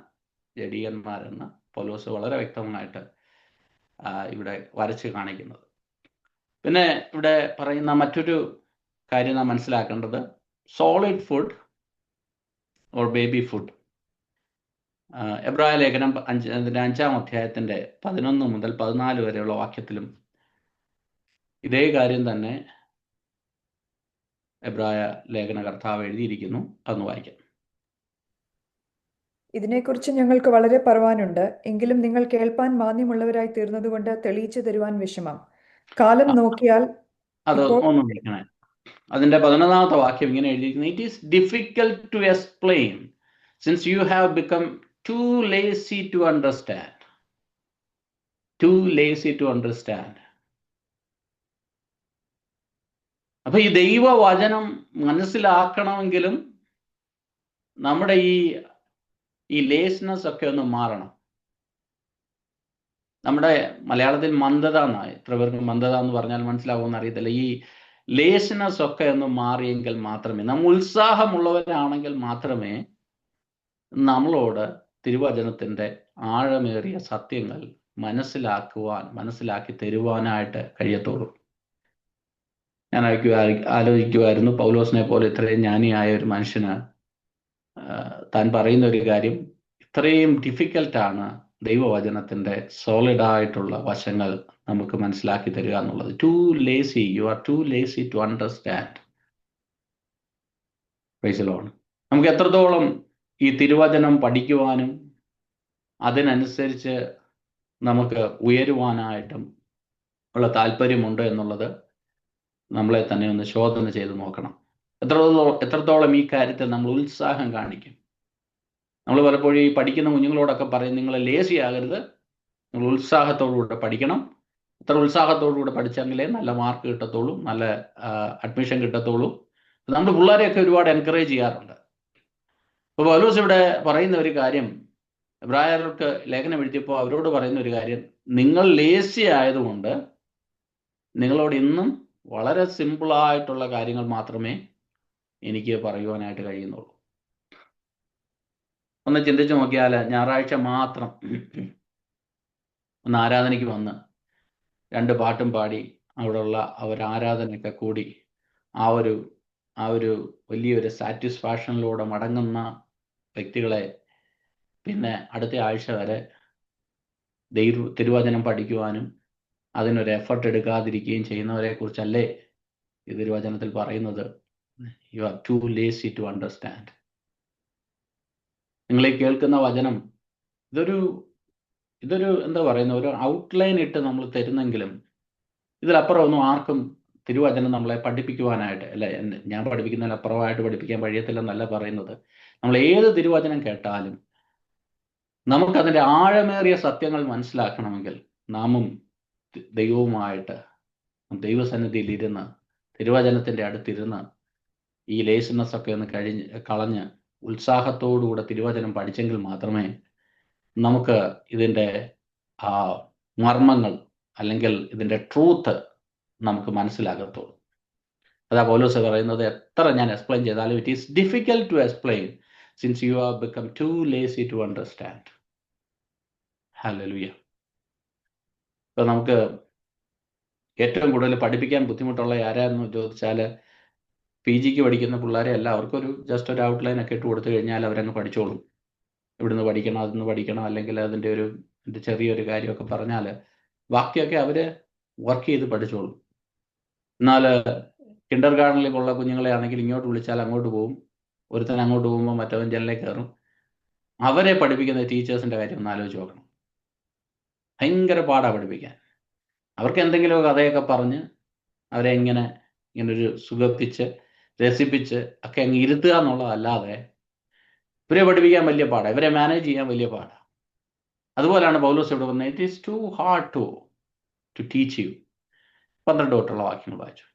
ജഡീകന്മാരെന്ന് പൗലോസ് വളരെ വ്യക്തമായിട്ട് ഇവിടെ വരച്ച് കാണിക്കുന്നത്. പിന്നെ ഇവിടെ പറയുന്ന മറ്റൊരു കാര്യം നാം മനസ്സിലാക്കേണ്ടത്, solid food or baby food. എബ്രായ ലേഖനം 5-ാം അധ്യായത്തിൻ്റെ 11 മുതൽ 14 വരെയുള്ള വാക്യത്തിലും ഇതേ കാര്യം തന്നെ എബ്രായ ലേഖന കർത്താവ് എഴുതിയിരിക്കുന്നു. അതൊന്ന് വായിക്കാം. ഇതിനെക്കുറിച്ച് ഞങ്ങൾക്ക് വളരെ പറവാനുണ്ട്, എങ്കിലും നിങ്ങൾ കേൾപ്പാൻ മാന്യമുള്ളവരായി തീർന്നതുകൊണ്ട് തെളിയിച്ചു തരുവാൻ വിഷമം. കാലം നോക്കിയാൽ അത് ഇപ്പോൾ ഒന്ന് വിളിക്കണേ. അതിൻ്റെ 11-ാമത്തെ വാക്യം ഇങ്ങനെ എഴുതിയിരിക്കുന്നത്, it is difficult to explain since you have become too lazy to understand. Too lazy to understand. അപ്പൊ ഈ ദൈവവചനം മനസ്സിലാക്കണമെങ്കിലും നമ്മുടെ ഈ ലേസ്നെസ് ഒക്കെ ഒന്ന് മാറണം. നമ്മുടെ മലയാളത്തിൽ മന്ദത എന്നാണ്, എത്ര പേർക്ക് മന്ദത എന്ന് പറഞ്ഞാൽ മനസ്സിലാവുമെന്ന് അറിയത്തില്ല. ഈ ലേസ്നെസ് ഒക്കെ ഒന്ന് മാറിയെങ്കിൽ മാത്രമേ, നമ്മൾ ഉത്സാഹമുള്ളവരാണെങ്കിൽ മാത്രമേ നമ്മളോട് തിരുവചനത്തിൻ്റെ ആഴമേറിയ സത്യങ്ങൾ മനസ്സിലാക്കി തരുവാനായിട്ട് കഴിയത്തുള്ളൂ. ഞാൻ ആലോചിക്കുമായിരുന്നു, പൗലോസിനെ പോലെ ഇത്രയും ജ്ഞാനിയായ ഒരു മനുഷ്യന് താൻ പറയുന്ന ഒരു കാര്യം, ഇത്രയും ഡിഫിക്കൽട്ടാണ് ദൈവവചനത്തിൻ്റെ സോളിഡായിട്ടുള്ള വശങ്ങൾ നമുക്ക് മനസ്സിലാക്കി തരിക എന്നുള്ളത്. Too lazy, you are too lazy to understand. Praise the lord. നമുക്ക് എത്രത്തോളം ഈ തിരുവചനം പഠിക്കുവാനും അതിനനുസരിച്ച് നമുക്ക് ഉയരുവാനായിട്ടും ഉള്ള താല്പര്യമുണ്ട് എന്നുള്ളത് നമ്മളെ തന്നെ ഒന്ന് ശോധന ചെയ്ത് നോക്കണം. എത്രത്തോളം ഈ കാര്യത്തിൽ നമ്മൾ ഉത്സാഹം കാണിക്കും. നമ്മൾ പലപ്പോഴും ഈ പഠിക്കുന്ന കുഞ്ഞുങ്ങളോടൊക്കെ പറയും, നിങ്ങൾ ലേസി ആകരുത്, നിങ്ങൾ ഉത്സാഹത്തോടുകൂടെ പഠിക്കണം. ഇത്ര ഉത്സാഹത്തോടുകൂടെ പഠിച്ചെങ്കിലേ നല്ല മാർക്ക് കിട്ടത്തുള്ളൂ, നല്ല അഡ്മിഷൻ കിട്ടത്തുള്ളൂ. നമ്മൾ പിള്ളേരെയൊക്കെ ഒരുപാട് എൻകറേജ് ചെയ്യാറുണ്ട്. അപ്പോൾ പൗലോസ് ഇവിടെ പറയുന്ന ഒരു കാര്യം, എബ്രായർക്ക് ലേഖനം എഴുതിയപ്പോൾ അവരോട് പറയുന്ന ഒരു കാര്യം, നിങ്ങൾ ലേസി ആയതുകൊണ്ട് നിങ്ങളോട് ഇന്നും വളരെ സിമ്പിളായിട്ടുള്ള കാര്യങ്ങൾ മാത്രമേ എനിക്ക് പറയുവാനായിട്ട് കഴിയുന്നുള്ളൂ. ഒന്ന് ചിന്തിച്ചു നോക്കിയാൽ, ഞായറാഴ്ച മാത്രം ഒന്ന് ആരാധനയ്ക്ക് വന്ന് 2 പാട്ടും പാടി അവിടെയുള്ള ആരാധനയൊക്കെ കൂടി ആ ഒരു വലിയൊരു സാറ്റിസ്ഫാക്ഷനിലൂടെ മടങ്ങുന്ന വ്യക്തികളെ പിന്നെ അടുത്ത ആഴ്ച വരെ തിരുവചനം പഠിക്കുവാനും അതിനൊരു എഫർട്ട് എടുക്കാതിരിക്കുകയും ചെയ്യുന്നവരെ കുറിച്ചല്ലേ ഈ തിരുവചനത്തിൽ പറയുന്നത്. You are too lazy to understand. നിങ്ങൾ ഈ കേൾക്കുന്ന വചനം ഇതൊരു എന്താ പറയുന്ന, ഒരു ഔട്ട്ലൈൻ ഇട്ട് നമ്മൾ തരുന്നെങ്കിലും ഇതിലപ്പുറം ഒന്നും ആർക്കും തിരുവചനം നമ്മളെ പഠിപ്പിക്കുവാനായിട്ട്, അല്ല ഞാൻ പഠിപ്പിക്കുന്നതിനപ്പുറമായിട്ട് പഠിപ്പിക്കാൻ കഴിയത്തില്ലെന്നല്ല പറയുന്നത്. നമ്മൾ ഏത് തിരുവചനം കേട്ടാലും നമുക്കതിൻ്റെ ആഴമേറിയ സത്യങ്ങൾ മനസ്സിലാക്കണമെങ്കിൽ നാമും ദൈവവുമായിട്ട് ദൈവസന്നിധിയിൽ ഇരുന്ന് തിരുവചനത്തിൻ്റെ അടുത്തിരുന്ന് ഈ ലേസിനെസ് ഒക്കെ ഒന്ന് കളഞ്ഞ് ഉത്സാഹത്തോടുകൂടെ തിരുവചനം പഠിച്ചെങ്കിൽ മാത്രമേ നമുക്ക് ഇതിൻ്റെ മർമ്മങ്ങൾ അല്ലെങ്കിൽ ഇതിൻ്റെ ട്രൂത്ത് നമുക്ക് മനസ്സിലാകത്തുള്ളൂ. അതാ പൗലോസ് പറയുന്നത്, എത്ര ഞാൻ എക്സ്പ്ലെയിൻ ചെയ്താലും it is difficult to explain since you have become too lazy to understand. Hallelujah. ഇപ്പോൾ നമുക്ക് ഏറ്റവും കൂടുതൽ പഠിപ്പിക്കാൻ ബുദ്ധിമുട്ടുള്ള ആരാന്ന് ചോദിച്ചാൽ, PG പഠിക്കുന്ന പിള്ളേരെ അല്ല, അവർക്കൊരു ജസ്റ്റ് ഒരു ഔട്ട്ലൈൻ ഒക്കെ ഇട്ട് കൊടുത്തു കഴിഞ്ഞാൽ അവരങ്ങ് പഠിച്ചോളും. ഇവിടുന്ന് പഠിക്കണം, അതിന്ന് പഠിക്കണം, അല്ലെങ്കിൽ അതിൻ്റെ ഒരു ചെറിയൊരു കാര്യമൊക്കെ പറഞ്ഞാൽ ബാക്കിയൊക്കെ അവർ വർക്ക് ചെയ്ത് പഠിച്ചോളും. എന്നാൽ കിൻഡർ ഗാർഡനിലേക്കുള്ള കുഞ്ഞുങ്ങളെ ആണെങ്കിൽ ഇങ്ങോട്ട് വിളിച്ചാൽ അങ്ങോട്ട് പോകും, ഒരുത്തൻ അങ്ങോട്ട് പോകുമ്പോൾ മറ്റവൻ ജനലിലേക്ക് കയറും. അവരെ പഠിപ്പിക്കുന്ന ടീച്ചേഴ്സിൻ്റെ കാര്യം ഒന്ന് ആലോചിച്ച് നോക്കണം. ഭയങ്കര പാടാണ് പഠിപ്പിക്കാൻ. അവർക്ക് എന്തെങ്കിലും കഥയൊക്കെ പറഞ്ഞ് അവരെ ഇങ്ങനൊരു സുഖിപ്പിച്ച് രസിപ്പിച്ച് ഒക്കെ അങ്ങ് ഇരുത്തുക എന്നുള്ളതല്ലാതെ ഇവരെ പഠിപ്പിക്കാൻ വലിയ പാടാണ്, ഇവരെ മാനേജ് ചെയ്യാൻ വലിയ പാടാണ്. അതുപോലെയാണ് പൗലോസ് ഇവിടെ പറഞ്ഞത്, it is too hard to teach you. 12 തൊട്ടുള്ള വാക്യങ്ങൾ വായിച്ചു.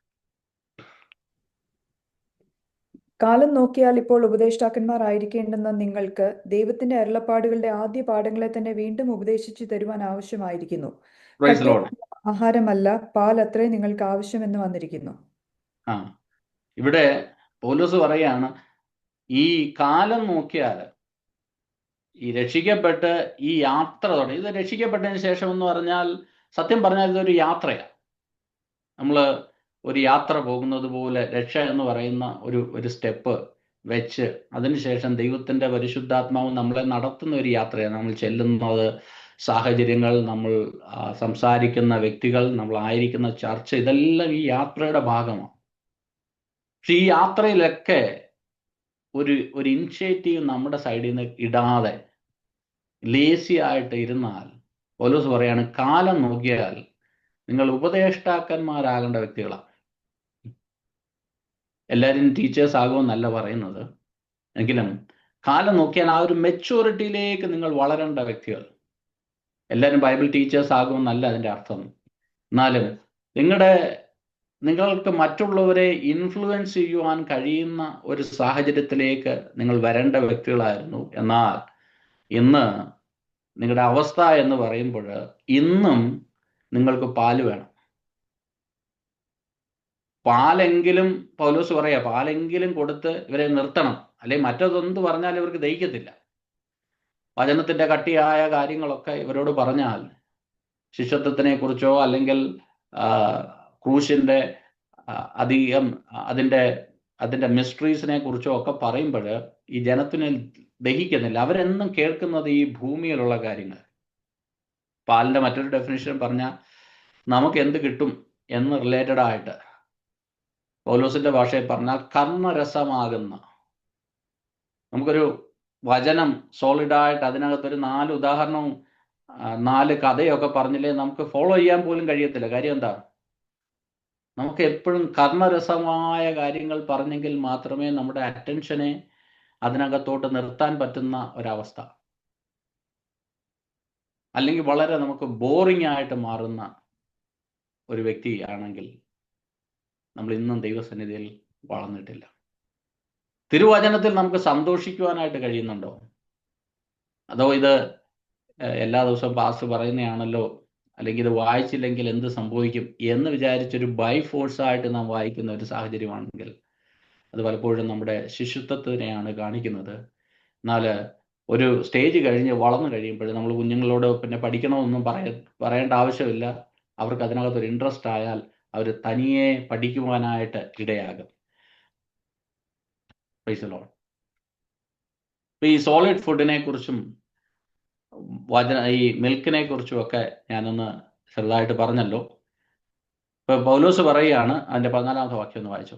കാലം നോക്കിയാൽ ഇപ്പോൾ ഉപദേഷ്ടാക്കന്മാരായിരിക്കേണ്ടുന്ന നിങ്ങൾക്ക് ദൈവത്തിന്റെ അരുളപ്പാടുകളുടെ ആദ്യ പാഠങ്ങളെ തന്നെ വീണ്ടും ഉപദേശിച്ചു തരുവാൻ ആവശ്യമായിരിക്കുന്നു. Praise the Lord. ആഹാരമല്ല, പാൽ അത്രേ നിങ്ങൾക്ക് ആവശ്യമെന്ന് വന്നിരിക്കുന്നു. ഇവിടെ പൗലോസ് പറയാണ്, ഈ കാലം നോക്കിയാൽ ഈ രക്ഷിക്കപ്പെട്ട് ഈ യാത്ര തുടങ്ങി. ഇത് രക്ഷിക്കപ്പെട്ടതിന് ശേഷം എന്ന് പറഞ്ഞാൽ, സത്യം പറഞ്ഞാൽ ഇതൊരു യാത്രയാണ്. നമ്മൾ ഒരു യാത്ര പോകുന്നത് പോലെ രക്ഷ എന്ന് പറയുന്ന ഒരു സ്റ്റെപ്പ് വെച്ച് അതിനുശേഷം ദൈവത്തിൻ്റെ പരിശുദ്ധാത്മാവ് നമ്മളെ നടത്തുന്ന ഒരു യാത്രയാണ്. നമ്മൾ ചെല്ലുന്നത്, സാഹചര്യങ്ങൾ, നമ്മൾ സംസാരിക്കുന്ന വ്യക്തികൾ, നമ്മളായിരിക്കുന്ന ചർച്ച, ഇതെല്ലാം ഈ യാത്രയുടെ ഭാഗമാണ്. പക്ഷെ ഈ യാത്രയിലൊക്കെ ഒരു ഇനിഷ്യേറ്റീവ് നമ്മുടെ സൈഡിൽ നിന്ന് ഇടാതെ ലേസി ആയിട്ട് ഇരുന്നാൽ, പൗലോസ് പറയാണ്, കാലം നോക്കിയാൽ നിങ്ങൾ ഉപദേഷ്ടാക്കന്മാരാകേണ്ട വ്യക്തികളാണ്. എല്ലാവരും ടീച്ചേഴ്സ് ആകുമെന്നല്ല പറയുന്നത്. എങ്കിലും കാലം നോക്കിയാൽ ആ ഒരു മെച്യൂരിറ്റിയിലേക്ക് നിങ്ങൾ വളരേണ്ട വ്യക്തികൾ. എല്ലാവരും ബൈബിൾ ടീച്ചേഴ്സ് ആകുമെന്നല്ല അതിൻ്റെ അർത്ഥം. എന്നാലും നിങ്ങൾക്ക് മറ്റുള്ളവരെ ഇൻഫ്ലുവൻസ് ചെയ്യുവാൻ കഴിയുന്ന ഒരു സാഹചര്യത്തിലേക്ക് നിങ്ങൾ വരേണ്ട വ്യക്തികളായിരുന്നു. എന്നാൽ ഇന്ന് നിങ്ങളുടെ അവസ്ഥ എന്ന് പറയുമ്പോൾ ഇന്നും നിങ്ങൾക്ക് പാല് വേണം. പാലെങ്കിലും പൗലോസ് പറയാ, പാലെങ്കിലും കൊടുത്ത് ഇവരെ നിർത്തണം, അല്ലെങ്കിൽ മറ്റതൊന്ത് പറഞ്ഞാൽ ഇവർക്ക് ദഹിക്കത്തില്ല. വചനത്തിന്റെ കട്ടിയായ കാര്യങ്ങളൊക്കെ ഇവരോട് പറഞ്ഞാൽ ശിഷ്യത്വത്തിനെ കുറിച്ചോ അല്ലെങ്കിൽ ക്രൂശിന്റെ അധികം അതിന്റെ മിസ്റ്ററീസിനെ കുറിച്ചോ ഒക്കെ പറയുമ്പോൾ ഈ ജനത്തിന് ദഹിക്കുന്നില്ല. അവരെന്നും കേൾക്കുന്നത് ഈ ഭൂമിയിലുള്ള കാര്യങ്ങൾ. പാലിന്റെ മറ്റൊരു ഡെഫിനിഷൻ പറഞ്ഞാൽ നമുക്ക് എന്ത് കിട്ടും എന്ന് റിലേറ്റഡ് ആയിട്ട് പൗലോസിന്റെ ഭാഷയിൽ പറഞ്ഞാൽ കർമ്മരസമാകുന്ന, നമുക്കൊരു വചനം സോളിഡായിട്ട് അതിനകത്തൊരു 4 ഉദാഹരണവും 4 കഥയൊക്കെ പറഞ്ഞില്ലേ നമുക്ക് ഫോളോ ചെയ്യാൻ പോലും കഴിയത്തില്ല. കാര്യം എന്താ? നമുക്ക് എപ്പോഴും കർമ്മരസമായ കാര്യങ്ങൾ പറഞ്ഞെങ്കിൽ മാത്രമേ നമ്മുടെ അറ്റൻഷനെ അതിനകത്തോട്ട് നിർത്താൻ പറ്റുന്ന ഒരവസ്ഥ. അല്ലെങ്കിൽ വളരെ നമുക്ക് ബോറിംഗ് ആയിട്ട് മാറുന്ന ഒരു വ്യക്തി ആണെങ്കിൽ നമ്മൾ ഇന്നും ദൈവസന്നിധിയിൽ വളർന്നിട്ടില്ല. തിരുവചനത്തിൽ നമുക്ക് സന്തോഷിക്കുവാനായിട്ട് കഴിയുന്നുണ്ടോ? അതോ ഇത് എല്ലാ ദിവസവും പാസ്റ്റർ പറയുന്നതാണല്ലോ, അല്ലെങ്കിൽ ഇത് വായിച്ചില്ലെങ്കിൽ എന്ത് സംഭവിക്കും എന്ന് വിചാരിച്ചൊരു ബൈ ഫോഴ്സായിട്ട് നാം വായിക്കുന്ന ഒരു സാഹചര്യമാണെങ്കിൽ അത് പലപ്പോഴും നമ്മുടെ ശിശുത്വത്തിനെയാണ് കാണിക്കുന്നത്. എന്നാൽ ഒരു സ്റ്റേജ് കഴിഞ്ഞ് വളർന്നു കഴിയുമ്പോൾ നമ്മൾ കുഞ്ഞുങ്ങളോട് പിന്നെ പഠിക്കണമെന്നൊന്നും പറയേണ്ട ആവശ്യമില്ല. അവർക്ക് അതിനകത്തൊരു ഇൻട്രസ്റ്റ് ആയാൽ അവർ തനിയെ പഠിക്കുവാനായിട്ട് ഇടയാകും. ഈ സോളിഡ് ഫുഡിനെ കുറിച്ചും ഈ മിൽക്കിനെ കുറിച്ചും ഒക്കെ ഞാനൊന്ന് ചെറുതായിട്ട് പറഞ്ഞല്ലോ. ഇപ്പൊ പൗലോസ് പറയുകയാണ്, അതിന്റെ 14ാമത്തെ വാക്യം ഒന്ന് വായിച്ചോ.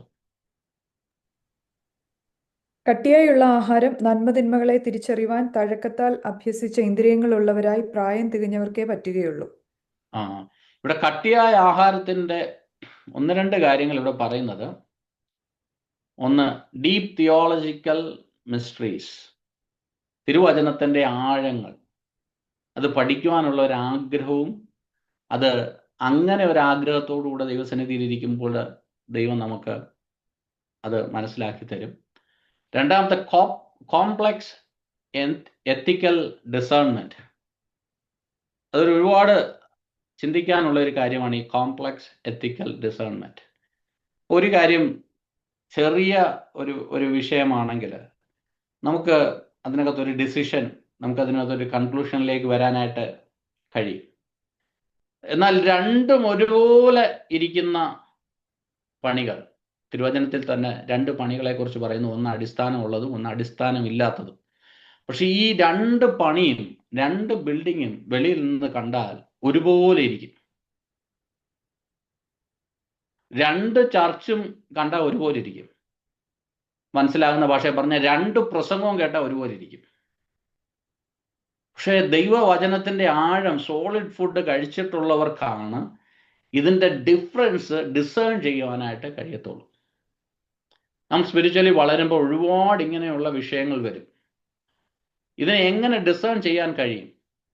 കട്ടിയായുള്ള ആഹാരം നന്മതിന്മകളെ തിരിച്ചറിയുവാൻ തഴക്കത്താൽ അഭ്യസിച്ച ഇന്ദ്രിയങ്ങളുള്ളവരായി പ്രായം തികഞ്ഞവർക്കേ പറ്റുകയുള്ളൂ. ഇവിടെ കട്ടിയായ ആഹാരത്തിന്റെ 1-2 കാര്യങ്ങൾ ഇവിടെ പറയുന്നത്. ഒന്ന്, ഡീപ് തിയോളജിക്കൽ മിസ്റ്ററീസ്, തിരുവചനത്തിന്റെ ആഴങ്ങൾ, അത് പഠിക്കുവാനുള്ള ഒരു ആഗ്രഹവും, അത് അങ്ങനെ ഒരു ആഗ്രഹത്തോടുകൂടെ ദൈവസന്നിധിയിൽ ഇരിക്കുമ്പോൾ ദൈവം നമുക്ക് അത് മനസ്സിലാക്കി തരും. രണ്ടാമത്തെ, കോംപ്ലക്സ് എത്തിക്കൽ ഡിസേൺമെന്റ്. അതൊരു ഒരുപാട് ചിന്തിക്കാനുള്ള ഒരു കാര്യമാണ് ഈ കോംപ്ലക്സ് എത്തിക്കൽ ഡിസേൺമെന്റ്. ഒരു കാര്യം ചെറിയ ഒരു വിഷയമാണെങ്കിൽ നമുക്ക് അതിനകത്തൊരു ഡിസിഷൻ, നമുക്കതിനകത്തൊരു കൺക്ലൂഷനിലേക്ക് വരാനായിട്ട് കഴിയും. എന്നാൽ രണ്ടും ഒരുപോലെ ഇരിക്കുന്ന പണികൾ, തിരുവചനത്തിൽ തന്നെ 2 പണികളെ കുറിച്ച് പറയുന്നു. ഒന്ന് അടിസ്ഥാനമുള്ളതും ഒന്ന് അടിസ്ഥാനമില്ലാത്തതും. പക്ഷെ ഈ 2 പണിയും 2 ബിൽഡിങ്ങും വെളിയിൽ നിന്ന് കണ്ടാൽ ഒരുപോലെ ഇരിക്കും. 2 ചർച്ചും കണ്ടാൽ ഒരുപോലെ ഇരിക്കും. മനസ്സിലാകുന്ന ഭാഷയിൽ പറഞ്ഞ 2 പ്രസംഗവും കേട്ടാൽ ഒരുപോലെ ഇരിക്കും. പക്ഷേ ദൈവവചനത്തിന്റെ ആഴം, സോളിഡ് ഫുഡ് കഴിച്ചിട്ടുള്ളവർക്കാണ് ഇതിന്റെ ഡിഫറൻസ് ഡിസേൺ ചെയ്യുവാനായിട്ട് കഴിയത്തുള്ളൂ. നാം സ്പിരിച്വലി വളരുമ്പോൾ ഒരുപാട് ഇങ്ങനെയുള്ള വിഷയങ്ങൾ വരും. ഇതിനെ എങ്ങനെ ഡിസേൺ ചെയ്യാൻ കഴിയും?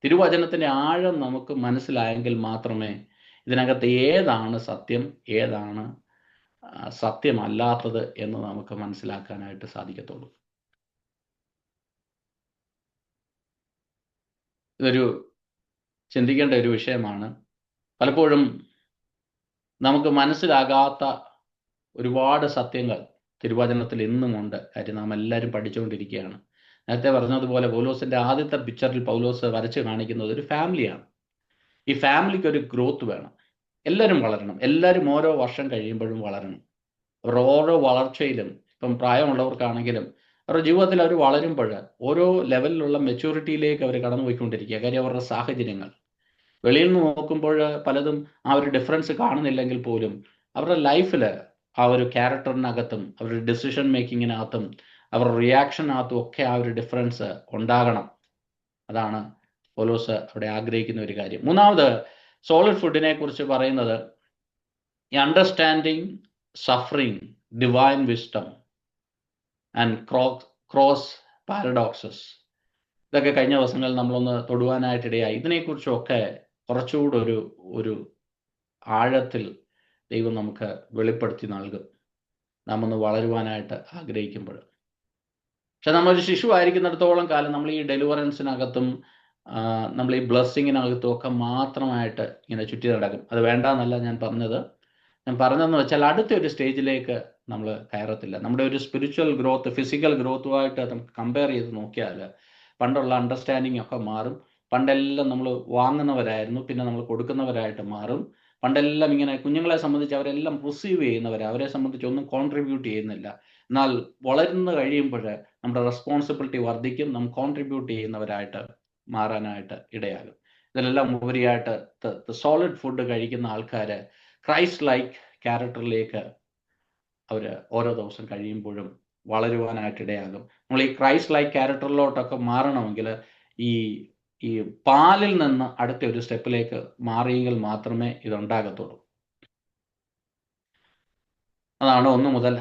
തിരുവചനത്തിന്റെ ആഴം നമുക്ക് മനസ്സിലായെങ്കിൽ മാത്രമേ ഇതിനകത്ത് ഏതാണ് സത്യം, ഏതാണ് സത്യമല്ലാത്തത് എന്ന് നമുക്ക് മനസ്സിലാക്കാനായിട്ട് സാധിക്കത്തുള്ളൂ. ഇതൊരു ചിന്തിക്കേണ്ട ഒരു വിഷയമാണ്. പലപ്പോഴും നമുക്ക് മനസ്സിലാകാത്ത ഒരുപാട് സത്യങ്ങൾ തിരുവചനത്തിൽ ഇന്നുമുണ്ട്. കാര്യം നാം എല്ലാവരും പഠിച്ചുകൊണ്ടിരിക്കുകയാണ്. നേരത്തെ പറഞ്ഞതുപോലെ പൗലോസിന്റെ ആദ്യത്തെ പിക്ചറിൽ പൗലോസ് വരച്ച് കാണിക്കുന്നത് ഒരു ഫാമിലിയാണ്. ഈ ഫാമിലിക്ക് ഒരു ഗ്രോത്ത് വേണം. എല്ലാവരും വളരണം. എല്ലാവരും ഓരോ വർഷം കഴിയുമ്പോഴും വളരണം. അവർ ഓരോ വളർച്ചയിലും, ഇപ്പം പ്രായമുള്ളവർക്കാണെങ്കിലും അവരുടെ ജീവിതത്തിൽ അവർ വളരുമ്പോൾ ഓരോ ലെവലിലുള്ള മെച്യൂരിറ്റിയിലേക്ക് അവർ കടന്നു പോയിക്കൊണ്ടിരിക്കുക. കാര്യം അവരുടെ സാഹചര്യങ്ങൾ വെളിയിൽ നിന്ന് നോക്കുമ്പോൾ പലതും ആ ഒരു ഡിഫറൻസ് കാണുന്നില്ലെങ്കിൽ പോലും അവരുടെ ലൈഫിൽ ആ ഒരു ക്യാരക്ടറിനകത്തും അവരുടെ ഡിസിഷൻ മേക്കിങ്ങിനകത്തും അവരുടെ റിയാക്ഷനകത്തും ഒക്കെ ആ ഒരു ഡിഫറൻസ് ഉണ്ടാകണം. അതാണ് പൗലോസ് അവിടെ ആഗ്രഹിക്കുന്ന ഒരു കാര്യം. മൂന്നാമത്, സോളിഡ് ഫുഡിനെ കുറിച്ച് പറയുന്നത് ഈ understanding suffering divine wisdom and cross paradoxes. ഇതൊക്കെ കഴിഞ്ഞ ദിവസങ്ങളിൽ നമ്മളൊന്ന് തൊടുവാനായിട്ടിടയായി. ഇതിനെക്കുറിച്ചൊക്കെ കുറച്ചുകൂടെ ഒരു ആഴത്തിൽ ദൈവം നമുക്ക് വെളിപ്പെടുത്തി നൽകും, നാം ഒന്ന് വളരുവാനായിട്ട് ആഗ്രഹിക്കുമ്പോൾ. പക്ഷെ നമ്മളൊരു ശിശു ആയിരിക്കുന്നിടത്തോളം കാലം നമ്മൾ ഈ ഡെലിവറൻസിനകത്തും നമ്മൾ ഈ ബ്ലെസ്സിങ്ങിനകത്തും ഒക്കെ മാത്രമായിട്ട് ഇങ്ങനെ ചുറ്റി നടക്കും. അത് വേണ്ടാന്നല്ല ഞാൻ പറഞ്ഞതെന്ന് വെച്ചാൽ അടുത്തൊരു സ്റ്റേജിലേക്ക് നമ്മൾ കയറത്തില്ല. നമ്മുടെ ഒരു സ്പിരിച്വൽ ഗ്രോത്ത് ഫിസിക്കൽ ഗ്രോത്തുമായിട്ട് നമുക്ക് കമ്പയർ ചെയ്ത് നോക്കിയാൽ പണ്ടുള്ള അണ്ടർസ്റ്റാൻഡിങ് ഒക്കെ മാറും. പണ്ടെല്ലാം നമ്മൾ വാങ്ങുന്നവരായിരുന്നു, പിന്നെ നമ്മൾ കൊടുക്കുന്നവരായിട്ട് മാറും. പണ്ടെല്ലാം ഇങ്ങനെ കുഞ്ഞുങ്ങളെ സംബന്ധിച്ച് അവരെല്ലാം റിസീവ് ചെയ്യുന്നവർ, അവരെ സംബന്ധിച്ച് ഒന്നും കോൺട്രിബ്യൂട്ട് ചെയ്യുന്നില്ല. എന്നാൽ വളർന്നു കഴിയുമ്പോൾ നമ്മുടെ റെസ്പോൺസിബിലിറ്റി വർദ്ധിക്കും, നാം കോൺട്രിബ്യൂട്ട് ചെയ്യുന്നവരായിട്ട് മാറാനായിട്ട് ഇടയാകും. ഇതിലെല്ലാം ഉപരിയായിട്ട് സോളിഡ് ഫുഡ് കഴിക്കുന്ന ആൾക്കാർ ക്രൈസ്റ്റ് ലൈക്ക് ക്യാരക്ടറിലേക്ക് അവർ ഓരോ ദിവസം കഴിയുമ്പോഴും വളരുവാനായിട്ട് ഇടയാകും. നമ്മൾ ഈ ക്രൈസ്റ്റ് ലൈക്ക് ക്യാരക്ടറിലോട്ടൊക്കെ മാറണമെങ്കിൽ ഈ പാലിൽ നിന്ന് അടുത്ത ഒരു സ്റ്റെപ്പിലേക്ക് മാറിയെങ്കിൽ മാത്രമേ ഇതുണ്ടാകത്തുള്ളൂ. അതാണ് 1 മുതൽ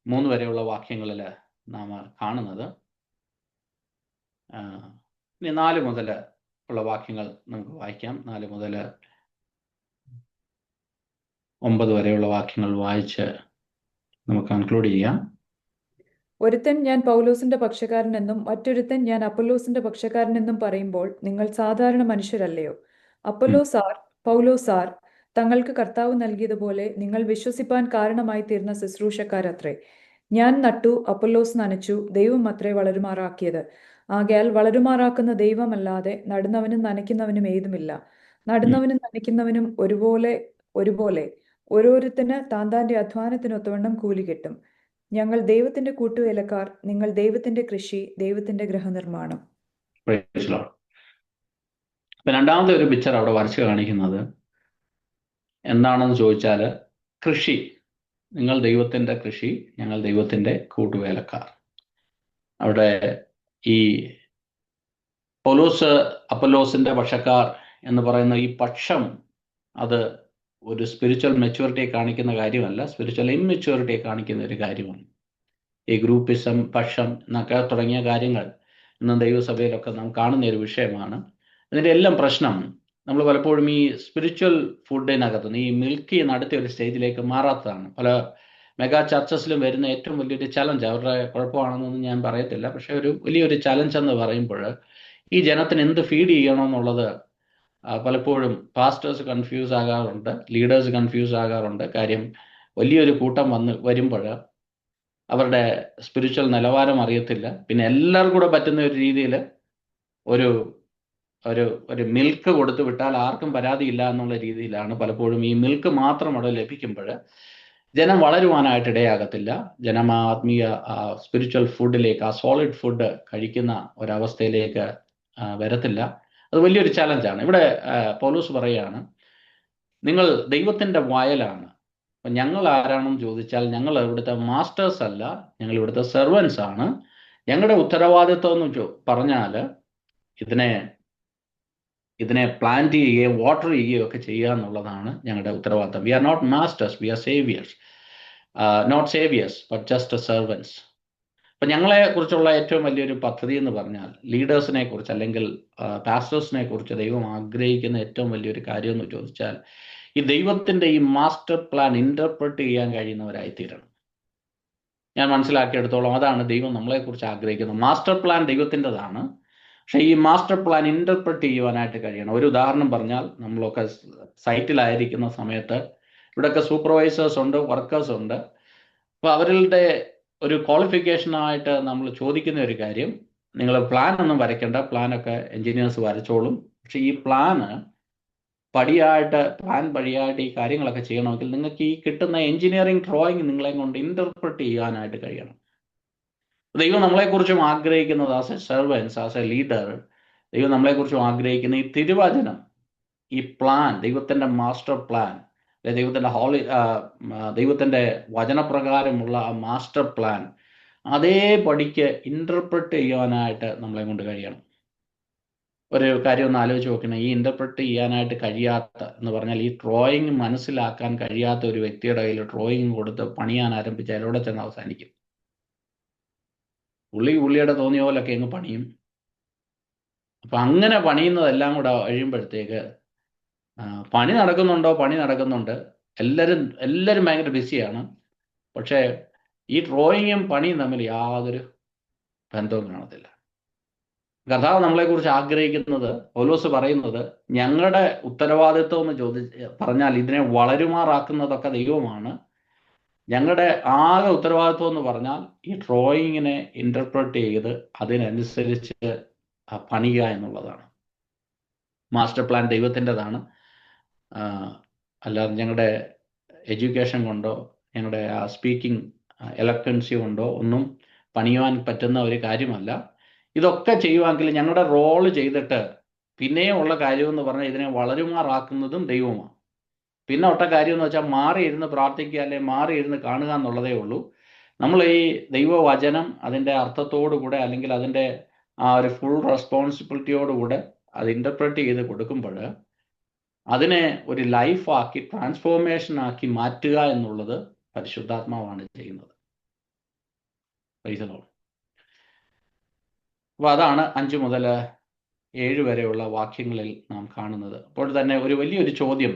3 വരെയുള്ള വാക്യങ്ങളിൽ നാം കാണുന്നത്. ഇനി 4 മുതൽ ഉള്ള വാക്യങ്ങൾ നമുക്ക് വായിക്കാം. 4 മുതൽ 9 വരെയുള്ള വാക്യങ്ങൾ വായിച്ച് നമുക്ക് കൺക്ലൂഡ് ചെയ്യാം. ഒരുത്തൻ ഞാൻ പൗലോസിന്റെ പക്ഷക്കാരനെന്നും മറ്റൊരുത്തൻ ഞാൻ അപ്പൊല്ലോസിന്റെ പക്ഷക്കാരനെന്നും പറയുമ്പോൾ നിങ്ങൾ സാധാരണ മനുഷ്യരല്ലയോ? അപ്പൊല്ലോസ് ആർ, പൗലോസ് ആർ, തങ്ങൾക്ക് കർത്താവ് നൽകിയതുപോലെ നിങ്ങൾ വിശ്വസിപ്പാൻ കാരണമായി തീർന്ന ശുശ്രൂഷക്കാരത്രേ. ഞാൻ നട്ടു, അപ്പൊല്ലോസ് നനച്ചു, ദൈവം അത്രേ വളരുമാറാക്കിയത്. ആകയാൽ വളരുമാറാക്കുന്ന ദൈവമല്ലാതെ നടുന്നവനും നനയ്ക്കുന്നവനും ഏതുമില്ല. നടുന്നവനും നനയ്ക്കുന്നവനും ഒരുപോലെ ഓരോരുത്തന് താന്താന്റെ അധ്വാനത്തിനൊത്തവണ്ണം കൂലി കിട്ടും. ഞങ്ങൾ ദൈവത്തിന്റെ കൂട്ടുവേലക്കാർ, നിങ്ങൾ ദൈവത്തിന്റെ കൃഷി, ദൈവത്തിന്റെ ഗൃഹനിർമ്മാണം. Praise the Lord. അപ്പൊ രണ്ടാമത്തെ ഒരു പിക്ചർ അവിടെ വരച്ച് കാണിക്കുന്നത് എന്താണെന്ന് ചോദിച്ചാൽ, കൃഷി, നിങ്ങൾ ദൈവത്തിന്റെ കൃഷി, ഞങ്ങൾ ദൈവത്തിന്റെ കൂട്ടുവേലക്കാർ. അവിടെ ഈ പൗലോസ് അപ്പൊല്ലോസിന്റെ പക്ഷക്കാർ എന്ന് പറയുന്ന ഈ പക്ഷം, അത് ഒരു സ്പിരിച്വൽ മെച്യൂരിറ്റിയെ കാണിക്കുന്ന കാര്യമല്ല, സ്പിരിച്വൽ ഇമ്മെച്യൂരിറ്റിയെ കാണിക്കുന്ന ഒരു കാര്യമാണ്. ഈ ഗ്രൂപ്പിസം, പക്ഷം എന്നൊക്കെ തുടങ്ങിയ കാര്യങ്ങൾ ഇന്ന് ദൈവസഭയിലൊക്കെ നാം കാണുന്ന ഒരു വിഷയമാണ്. ഇതിൻ്റെ എല്ലാം പ്രശ്നം നമ്മൾ പലപ്പോഴും ഈ സ്പിരിച്വൽ ഫുഡിനകത്ത് ഈ മിൽക്ക് നടത്തിയ ഒരു സ്റ്റേജിലേക്ക് മാറാത്തതാണ്. പല മെഗാ ചർച്ചസിലും വരുന്ന ഏറ്റവും വലിയൊരു ചലഞ്ച്, അവരുടെ കുഴപ്പമാണെന്നൊന്നും ഞാൻ പറയത്തില്ല, പക്ഷെ ഒരു വലിയൊരു ചലഞ്ച് എന്ന് പറയുമ്പോൾ ഈ ജനത്തിന് എന്ത് ഫീഡ് ചെയ്യണമെന്നുള്ളത് പലപ്പോഴും പാസ്റ്റേഴ്സ് കൺഫ്യൂസ് ആകാറുണ്ട്, ലീഡേഴ്സ് കൺഫ്യൂസ് ആകാറുണ്ട്. കാര്യം വലിയൊരു കൂട്ടം വരുമ്പോൾ അവരുടെ സ്പിരിച്വൽ നിലവാരം അറിയത്തില്ല. പിന്നെ എല്ലാവർക്കും കൂടെ പറ്റുന്ന ഒരു രീതിയിൽ ഒരു മിൽക്ക് കൊടുത്തു വിട്ടാൽ ആർക്കും പരാതിയില്ല എന്നുള്ള രീതിയിലാണ് പലപ്പോഴും ഈ മിൽക്ക് മാത്രം അവിടെ ലഭിക്കുമ്പോൾ ജനം വളരുവാനായിട്ട് ഇടയാകത്തില്ല. ജനം ആ ആത്മീയ സ്പിരിച്വൽ ഫുഡിലേക്ക്, ആ സോളിഡ് ഫുഡ് കഴിക്കുന്ന ഒരവസ്ഥയിലേക്ക് വരത്തില്ല. അത് വലിയൊരു ചലഞ്ചാണ്. ഇവിടെ പൗലോസ് പറയുകയാണ്, നിങ്ങൾ ദൈവത്തിൻ്റെ വയലാണ്. അപ്പം ഞങ്ങൾ ആരാണെന്ന് ചോദിച്ചാൽ ഞങ്ങൾ ഇവിടുത്തെ മാസ്റ്റേഴ്സ് അല്ല, ഞങ്ങൾ ഇവിടുത്തെ സെർവൻസ് ആണ്. ഞങ്ങളുടെ ഉത്തരവാദിത്വം എന്ന് പറഞ്ഞാൽ ഇതിനെ പ്ലാന്റ് ചെയ്യുകയും വാട്ടർ ചെയ്യുകയും ഒക്കെ ചെയ്യുക എന്നുള്ളതാണ് ഞങ്ങളുടെ ഉത്തരവാദിത്വം. We are not masters, we are saviours. Not saviours but just servants. അപ്പം ഞങ്ങളെ കുറിച്ചുള്ള ഏറ്റവും വലിയൊരു പദ്ധതി എന്ന് പറഞ്ഞാൽ ലീഡേഴ്സിനെ കുറിച്ച് അല്ലെങ്കിൽ പാസ്റ്റേഴ്സിനെ കുറിച്ച് ദൈവം ആഗ്രഹിക്കുന്ന ഏറ്റവും വലിയൊരു കാര്യം എന്ന് ചോദിച്ചാൽ ഈ ദൈവത്തിൻ്റെ ഈ മാസ്റ്റർ പ്ലാൻ ഇൻ്റർപ്രറ്റ് ചെയ്യാൻ കഴിയുന്നവരായിത്തീരണം. ഞാൻ മനസ്സിലാക്കിയെടുത്തോളം അതാണ് ദൈവം നമ്മളെക്കുറിച്ച് ആഗ്രഹിക്കുന്നത്. മാസ്റ്റർ പ്ലാൻ ദൈവത്തിൻ്റെതാണ്, പക്ഷേ ഈ മാസ്റ്റർ പ്ലാൻ ഇൻ്റർപ്രറ്റ് ചെയ്യുവാനായിട്ട് കഴിയണം. ഒരു ഉദാഹരണം പറഞ്ഞാൽ, നമ്മളൊക്കെ സൈറ്റിലായിരിക്കുന്ന സമയത്ത് ഇവിടെയൊക്കെ സൂപ്പർവൈസേഴ്സ് ഉണ്ട്, വർക്കേഴ്സ് ഉണ്ട്. അപ്പോൾ അവരുടെ ഒരു ക്വാളിഫിക്കേഷനായിട്ട് നമ്മൾ ചോദിക്കുന്ന ഒരു കാര്യം, നിങ്ങൾ പ്ലാൻ ഒന്നും വരയ്ക്കേണ്ട, പ്ലാനൊക്കെ എൻജിനീയേഴ്സ് വരച്ചോളും. പക്ഷേ ഈ പ്ലാൻ പടിയായിട്ട് ഈ കാര്യങ്ങളൊക്കെ ചെയ്യണമെങ്കിൽ നിങ്ങൾക്ക് ഈ കിട്ടുന്ന എൻജിനീയറിംഗ് ഡ്രോയിങ് നിങ്ങളെ കൊണ്ട് ഇൻ്റർപ്രറ്റ് ചെയ്യാനായിട്ട് കഴിയണം. ദൈവം നമ്മളെക്കുറിച്ചും ആഗ്രഹിക്കുന്നത് as A servants, as A leader, ദൈവം നമ്മളെക്കുറിച്ചും ആഗ്രഹിക്കുന്ന ഈ തിരുവചനം, ഈ പ്ലാൻ, ദൈവത്തിൻ്റെ മാസ്റ്റർ പ്ലാൻ, ദൈവത്തിൻ്റെ വചനപ്രകാരമുള്ള ആ മാസ്റ്റർ പ്ലാൻ അതേപടിക്ക് ഇൻ്റർപ്രറ്റ് ചെയ്യാനായിട്ട് നമ്മളെ കൊണ്ട് കഴിയണം. ഒരു കാര്യം ഒന്ന് ആലോചിച്ച് നോക്കണേ. ഈ ഇന്റർപ്രറ്റ് ചെയ്യാനായിട്ട് കഴിയാത്ത എന്ന് പറഞ്ഞാൽ ഈ ഡ്രോയിങ് മനസ്സിലാക്കാൻ കഴിയാത്ത ഒരു വ്യക്തിയുടെ കയ്യിൽ ഡ്രോയിങ് കൊടുത്ത് പണിയാൻ ആരംഭിച്ചാൽ എവിടെ ചെന്ന് അവസാനിക്കും? പുള്ളിയുടെ തോന്നിയ പോലൊക്കെ അങ്ങ് പണിയും. അപ്പൊ അങ്ങനെ പണിയുന്നതെല്ലാം കൂടെ കഴിയുമ്പോഴത്തേക്ക് പണി നടക്കുന്നുണ്ട്. എല്ലാവരും ഭയങ്കര ബിസിയാണ്. പക്ഷേ ഈ ഡ്രോയിങ്ങും പണിയും തമ്മിൽ യാതൊരു ബന്ധവും കാണത്തില്ല. കർത്താവ് നമ്മളെക്കുറിച്ച് ആഗ്രഹിക്കുന്നത്, പൗലോസ് പറയുന്നത്, ഞങ്ങളുടെ ഉത്തരവാദിത്വം എന്ന് പറഞ്ഞാൽ ഇതിനെ വളരുമാറാക്കുന്നതൊക്കെ ദൈവമാണ്. ഞങ്ങളുടെ ആകെ ഉത്തരവാദിത്വം എന്ന് പറഞ്ഞാൽ ഈ ഡ്രോയിങ്ങിനെ ഇന്റർപ്രറ്റ് ചെയ്ത് അതിനനുസരിച്ച് പണിയുക എന്നുള്ളതാണ്. മാസ്റ്റർ പ്ലാൻ ദൈവത്തിൻ്റെതാണ്. അല്ലാതെ ഞങ്ങളുടെ എഡ്യൂക്കേഷൻ കൊണ്ടോ ഞങ്ങളുടെ സ്പീക്കിംഗ് എലക്വൻസി കൊണ്ടോ ഒന്നും പണിയുവാൻ പറ്റുന്ന ഒരു കാര്യമല്ല. ഇതൊക്കെ ചെയ്യുവാണെങ്കിൽ ഞങ്ങളുടെ റോള് ചെയ്തിട്ട് പിന്നെയും ഉള്ള കാര്യമെന്ന് പറഞ്ഞാൽ ഇതിനെ വളരുമാറാക്കുന്നതും ദൈവമാണ്. പിന്നെ ഒട്ട കാര്യം എന്ന് വെച്ചാൽ മാറിയിരുന്ന് പ്രാർത്ഥിക്കുക അല്ലെങ്കിൽ മാറിയിരുന്ന് കാണുക എന്നുള്ളതേ ഉള്ളൂ. നമ്മൾ ഈ ദൈവവചനം അതിൻ്റെ അർത്ഥത്തോടുകൂടെ അല്ലെങ്കിൽ അതിൻ്റെ ആ ഒരു ഫുൾ റെസ്പോൺസിബിലിറ്റിയോടുകൂടെ അത് ഇന്റർപ്രറ്റ് ചെയ്ത് കൊടുക്കുമ്പോൾ അതിനെ ഒരു ലൈഫാക്കി ട്രാൻസ്ഫോർമേഷൻ ആക്കി മാറ്റുക എന്നുള്ളത് പരിശുദ്ധാത്മാവാണ് ചെയ്യുന്നത്. അപ്പോൾ അതാണ് 5 മുതൽ 7 വരെയുള്ള വാക്യങ്ങളിൽ നാം കാണുന്നത്. അപ്പോൾ തന്നെ ഒരു വലിയൊരു ചോദ്യം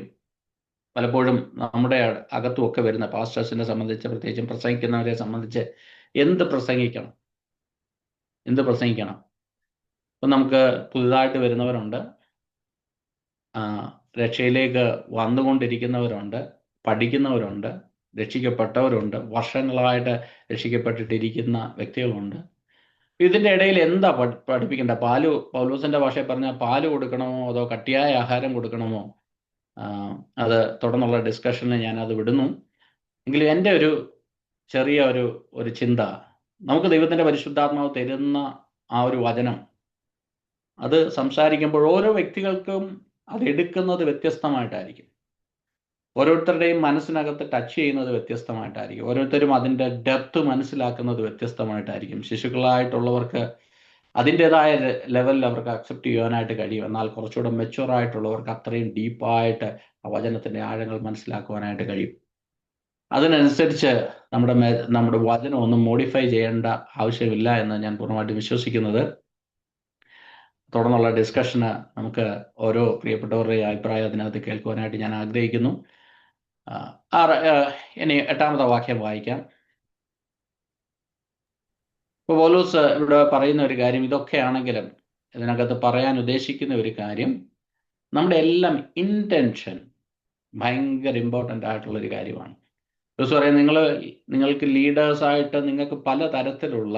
പലപ്പോഴും നമ്മുടെ അകത്തുമൊക്കെ വരുന്ന പാസ്റ്റേഴ്സിനെ സംബന്ധിച്ച്, പ്രത്യേകിച്ചും പ്രസംഗിക്കുന്നവരെ സംബന്ധിച്ച്, എന്ത് പ്രസംഗിക്കണം? ഇപ്പം നമുക്ക് പുതുതായിട്ട് വരുന്നവരുണ്ട്, രക്ഷയിലേക്ക് വന്നുകൊണ്ടിരിക്കുന്നവരുണ്ട്, പഠിക്കുന്നവരുണ്ട്, രക്ഷിക്കപ്പെട്ടവരുണ്ട്, വർഷങ്ങളായിട്ട് രക്ഷിക്കപ്പെട്ടിട്ടിരിക്കുന്ന വ്യക്തികളുണ്ട്. ഇതിൻ്റെ ഇടയിൽ എന്താ പഠിപ്പിക്കേണ്ട? പൗലോസിൻ്റെ ഭാഷയിൽ പറഞ്ഞാൽ പാല് കൊടുക്കണമോ അതോ കട്ടിയായ ആഹാരം കൊടുക്കണമോ? അത് തുടർന്നുള്ള ഡിസ്കഷന് ഞാനത് വിടുന്നു. എങ്കിലും എൻ്റെ ഒരു ചെറിയ ഒരു ചിന്ത, നമുക്ക് ദൈവത്തിൻ്റെ പരിശുദ്ധാത്മാവ് തരുന്ന ആ ഒരു വചനം അത് സംസാരിക്കുമ്പോൾ ഓരോ വ്യക്തികൾക്കും അത് എടുക്കുന്നത് വ്യത്യസ്തമായിട്ടായിരിക്കും. ഓരോരുത്തരുടെയും മനസ്സിനകത്ത് ടച്ച് ചെയ്യുന്നത് വ്യത്യസ്തമായിട്ടായിരിക്കും. ഓരോരുത്തരും അതിൻ്റെ ഡെപ്ത് മനസ്സിലാക്കുന്നത് വ്യത്യസ്തമായിട്ടായിരിക്കും. ശിശുക്കളായിട്ടുള്ളവർക്ക് അതിൻ്റെതായ ലെവലിൽ അവർക്ക് അക്സെപ്റ്റ് ചെയ്യാനായിട്ട് കഴിയും. എന്നാൽ കുറച്ചുകൂടെ മെച്യൂർ ആയിട്ടുള്ളവർക്ക് അത്രയും ഡീപ്പായിട്ട് ആ വചനത്തിൻ്റെ ആഴങ്ങൾ മനസ്സിലാക്കുവാനായിട്ട് കഴിയും. അതിനനുസരിച്ച് നമ്മുടെ വചനം ഒന്നും മോഡിഫൈ ചെയ്യേണ്ട ആവശ്യമില്ല എന്ന് ഞാൻ പൂർണ്ണമായിട്ട് വിശ്വസിക്കുന്നത്. തുടർന്നുള്ള ഡിസ്കഷന് നമുക്ക് ഓരോ പ്രിയപ്പെട്ടവരുടെ അഭിപ്രായം അതിനകത്ത് കേൾക്കുവാനായിട്ട് ഞാൻ ആഗ്രഹിക്കുന്നു. ഇനി 8-ാമത്തെ വാക്യം വായിക്കാം. ഇപ്പോൾ പൗലോസ് ഇവിടെ പറയുന്ന ഒരു കാര്യം, ഇതൊക്കെയാണെങ്കിലും ഇതിനകത്ത് പറയാൻ ഉദ്ദേശിക്കുന്ന ഒരു കാര്യം, നമ്മുടെ എല്ലാം ഇൻറ്റൻഷൻ ഭയങ്കര ഇമ്പോർട്ടൻ്റ് ആയിട്ടുള്ളൊരു കാര്യമാണ്. പൗലോസ് പറയുന്നത്, നിങ്ങൾക്ക് ലീഡേഴ്സായിട്ട് നിങ്ങൾക്ക് പല തരത്തിലുള്ള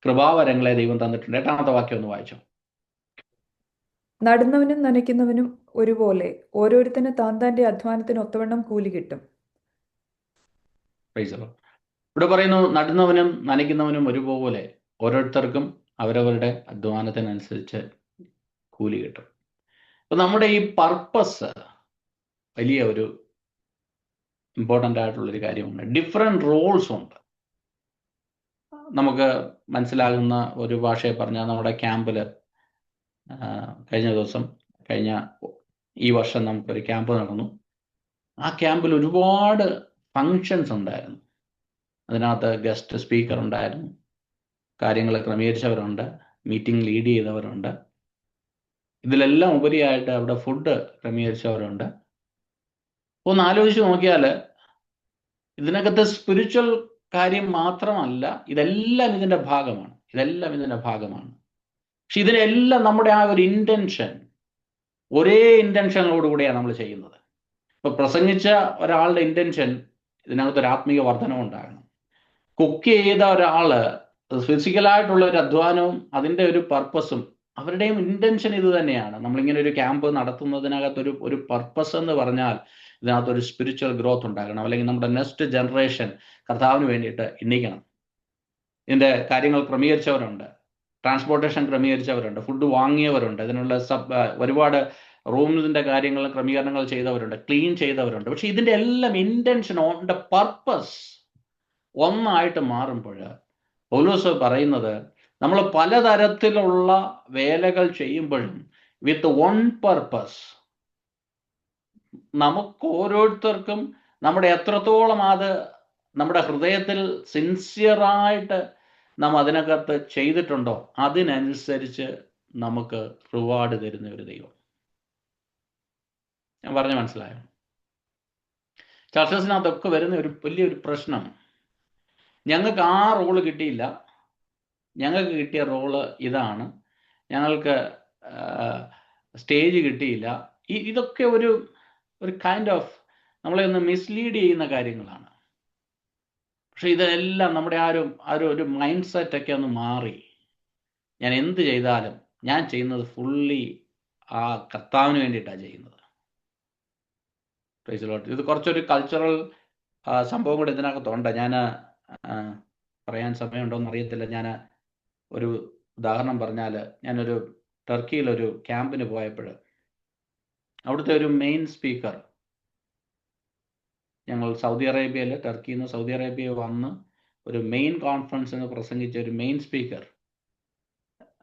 കൃപാവരങ്ങളെ ദൈവം തന്നിട്ടുണ്ട്. 8-ാമത്തെ വാക്യം ഒന്ന് വായിച്ചോ. നടുന്നവനും നനയ്ക്കുന്നവനും ഒരുപോലെ ഓരോരുത്തന് താൻ്റെ അധ്വാനത്തിന് ഒത്തവണ്ണം കൂലി കിട്ടും. ഇവിടെ പറയുന്നു, നടുന്നവനും നനയ്ക്കുന്നവനും ഒരുപോലെ ഓരോരുത്തർക്കും അവരവരുടെ അധ്വാനത്തിനനുസരിച്ച് കൂലി കിട്ടും. അപ്പം നമ്മുടെ ഈ പർപ്പസ് വലിയ ഒരു ഇമ്പോർട്ടൻ്റ് ആയിട്ടുള്ളൊരു കാര്യമാണ്. ഡിഫറെൻറ്റ് റോൾസ് ഉണ്ട്. നമുക്ക് മനസ്സിലാകുന്ന ഒരു ഭാഷയെ പറഞ്ഞാൽ, നമ്മുടെ ക്യാമ്പിൽ കഴിഞ്ഞ ഈ വർഷം നമുക്കൊരു ക്യാമ്പ് നടന്നു. ആ ക്യാമ്പിൽ ഒരുപാട് ഫങ്ഷൻസ് ഉണ്ടായിരുന്നു. അതിനകത്ത് ഗസ്റ്റ് സ്പീക്കർ ഉണ്ടായിരുന്നു, കാര്യങ്ങൾ ക്രമീകരിച്ചവരുണ്ട്, മീറ്റിംഗ് ലീഡ് ചെയ്തവരുണ്ട്, ഇതിലെല്ലാം ഉപരിയായിട്ട് അവിടെ ഫുഡ് ക്രമീകരിച്ചവരുണ്ട്. ഒന്ന് ആലോചിച്ച് നോക്കിയാൽ ഇതിനകത്ത് സ്പിരിച്വൽ കാര്യം മാത്രമല്ല, ഇതെല്ലാം ഇതിൻ്റെ ഭാഗമാണ്. പക്ഷെ ഇതിനെല്ലാം നമ്മുടെ ആ ഒരു ഇൻറ്റൻഷൻ, ഒരേ ഇൻറ്റൻഷനോടുകൂടിയാണ് നമ്മൾ ചെയ്യുന്നത്. ഇപ്പോൾ പ്രസംഗിച്ച ഒരാളുടെ ഇൻറ്റൻഷൻ ഇതിനകത്തൊരു ആത്മീയ വർധനം ഉണ്ടാകണം. കുക്ക് ചെയ്ത ഒരാൾ ഫിസിക്കലായിട്ടുള്ള ഒരു അധ്വാനവും അതിൻ്റെ ഒരു പർപ്പസും, അവരുടെയും ഇൻറ്റൻഷൻ ഇത് തന്നെയാണ്. നമ്മളിങ്ങനെ ഒരു ക്യാമ്പ് നടത്തുന്നതിനകത്തൊരു പർപ്പസ് എന്ന് പറഞ്ഞാൽ ഇതിനകത്തൊരു സ്പിരിച്വൽ ഗ്രോത്ത് ഉണ്ടാകണം, അല്ലെങ്കിൽ നമ്മുടെ നെക്സ്റ്റ് ജനറേഷൻ കർത്താവിന് വേണ്ടിയിട്ട് എണ്ണിക്കണം. ഇതിൻ്റെ കാര്യങ്ങൾ ക്രമീകരിച്ചവരുണ്ട്, ട്രാൻസ്പോർട്ടേഷൻ ക്രമീകരിച്ചവരുണ്ട്, ഫുഡ് വാങ്ങിയവരുണ്ട്, ഇതിനുള്ള ഒരുപാട് റൂമിൻ്റെ കാര്യങ്ങൾ ക്രമീകരണങ്ങൾ ചെയ്തവരുണ്ട്, ക്ലീൻ ചെയ്തവരുണ്ട്. പക്ഷെ ഇതിൻ്റെ എല്ലാം ഇൻറ്റൻഷൻ ഓൺ പർപ്പസ് ഒന്നായിട്ട് മാറുമ്പോൾ പൗലോസ് പറയുന്നത്, നമ്മൾ പലതരത്തിലുള്ള വേലകൾ ചെയ്യുമ്പോഴും വിത്ത് വൺ പർപ്പസ്, നമുക്ക് ഓരോരുത്തർക്കും നമ്മുടെ എത്രത്തോളം അത് നമ്മുടെ ഹൃദയത്തിൽ സിൻസിയറായിട്ട് നാം അതിനകത്ത് ചെയ്തിട്ടുണ്ടോ അതിനനുസരിച്ച് നമുക്ക് റിവാർഡ് തരുന്ന ഒരു ദൈവം. ഞാൻ പറഞ്ഞ മനസ്സിലായോ? ചർച്ചസിനകത്തൊക്കെ വരുന്ന ഒരു വലിയൊരു പ്രശ്നം, ഞങ്ങൾക്ക് ആ റോള് കിട്ടിയില്ല, ഞങ്ങൾക്ക് കിട്ടിയ റോള് ഇതാണ്, ഞങ്ങൾക്ക് സ്റ്റേജ് കിട്ടിയില്ല. ഇതൊക്കെ ഒരു കൈൻഡ് ഓഫ് നമ്മളെ ഒന്ന് മിസ്ലീഡ് ചെയ്യുന്ന കാര്യങ്ങളാണ്. പക്ഷെ ഇതെല്ലാം നമ്മുടെ ഒരു മൈൻഡ് സെറ്റൊക്കെ ഒന്ന് മാറി, ഞാൻ എന്ത് ചെയ്താലും ഞാൻ ചെയ്യുന്നത് ഫുള്ളി ആ കർത്താവിന് വേണ്ടിയിട്ടാണ് ചെയ്യുന്നത്. ഇത് കുറച്ചൊരു കൾച്ചറൽ സംഭവം കൂടെ ഇതിനകത്തുണ്ട്. ഞാൻ പറയാൻ സമയമുണ്ടോയെന്ന് അറിയത്തില്ല. ഞാൻ ഒരു ഉദാഹരണം പറഞ്ഞാൽ, ഞാനൊരു ടർക്കിയിലൊരു ക്യാമ്പിന് പോയപ്പോൾ അവിടുത്തെ ഒരു മെയിൻ സ്പീക്കർ, ഞങ്ങൾ ടർക്കിയിൽ നിന്ന് സൗദി അറേബ്യ വന്ന് ഒരു മെയിൻ കോൺഫറൻസിന് പ്രസംഗിച്ച ഒരു മെയിൻ സ്പീക്കർ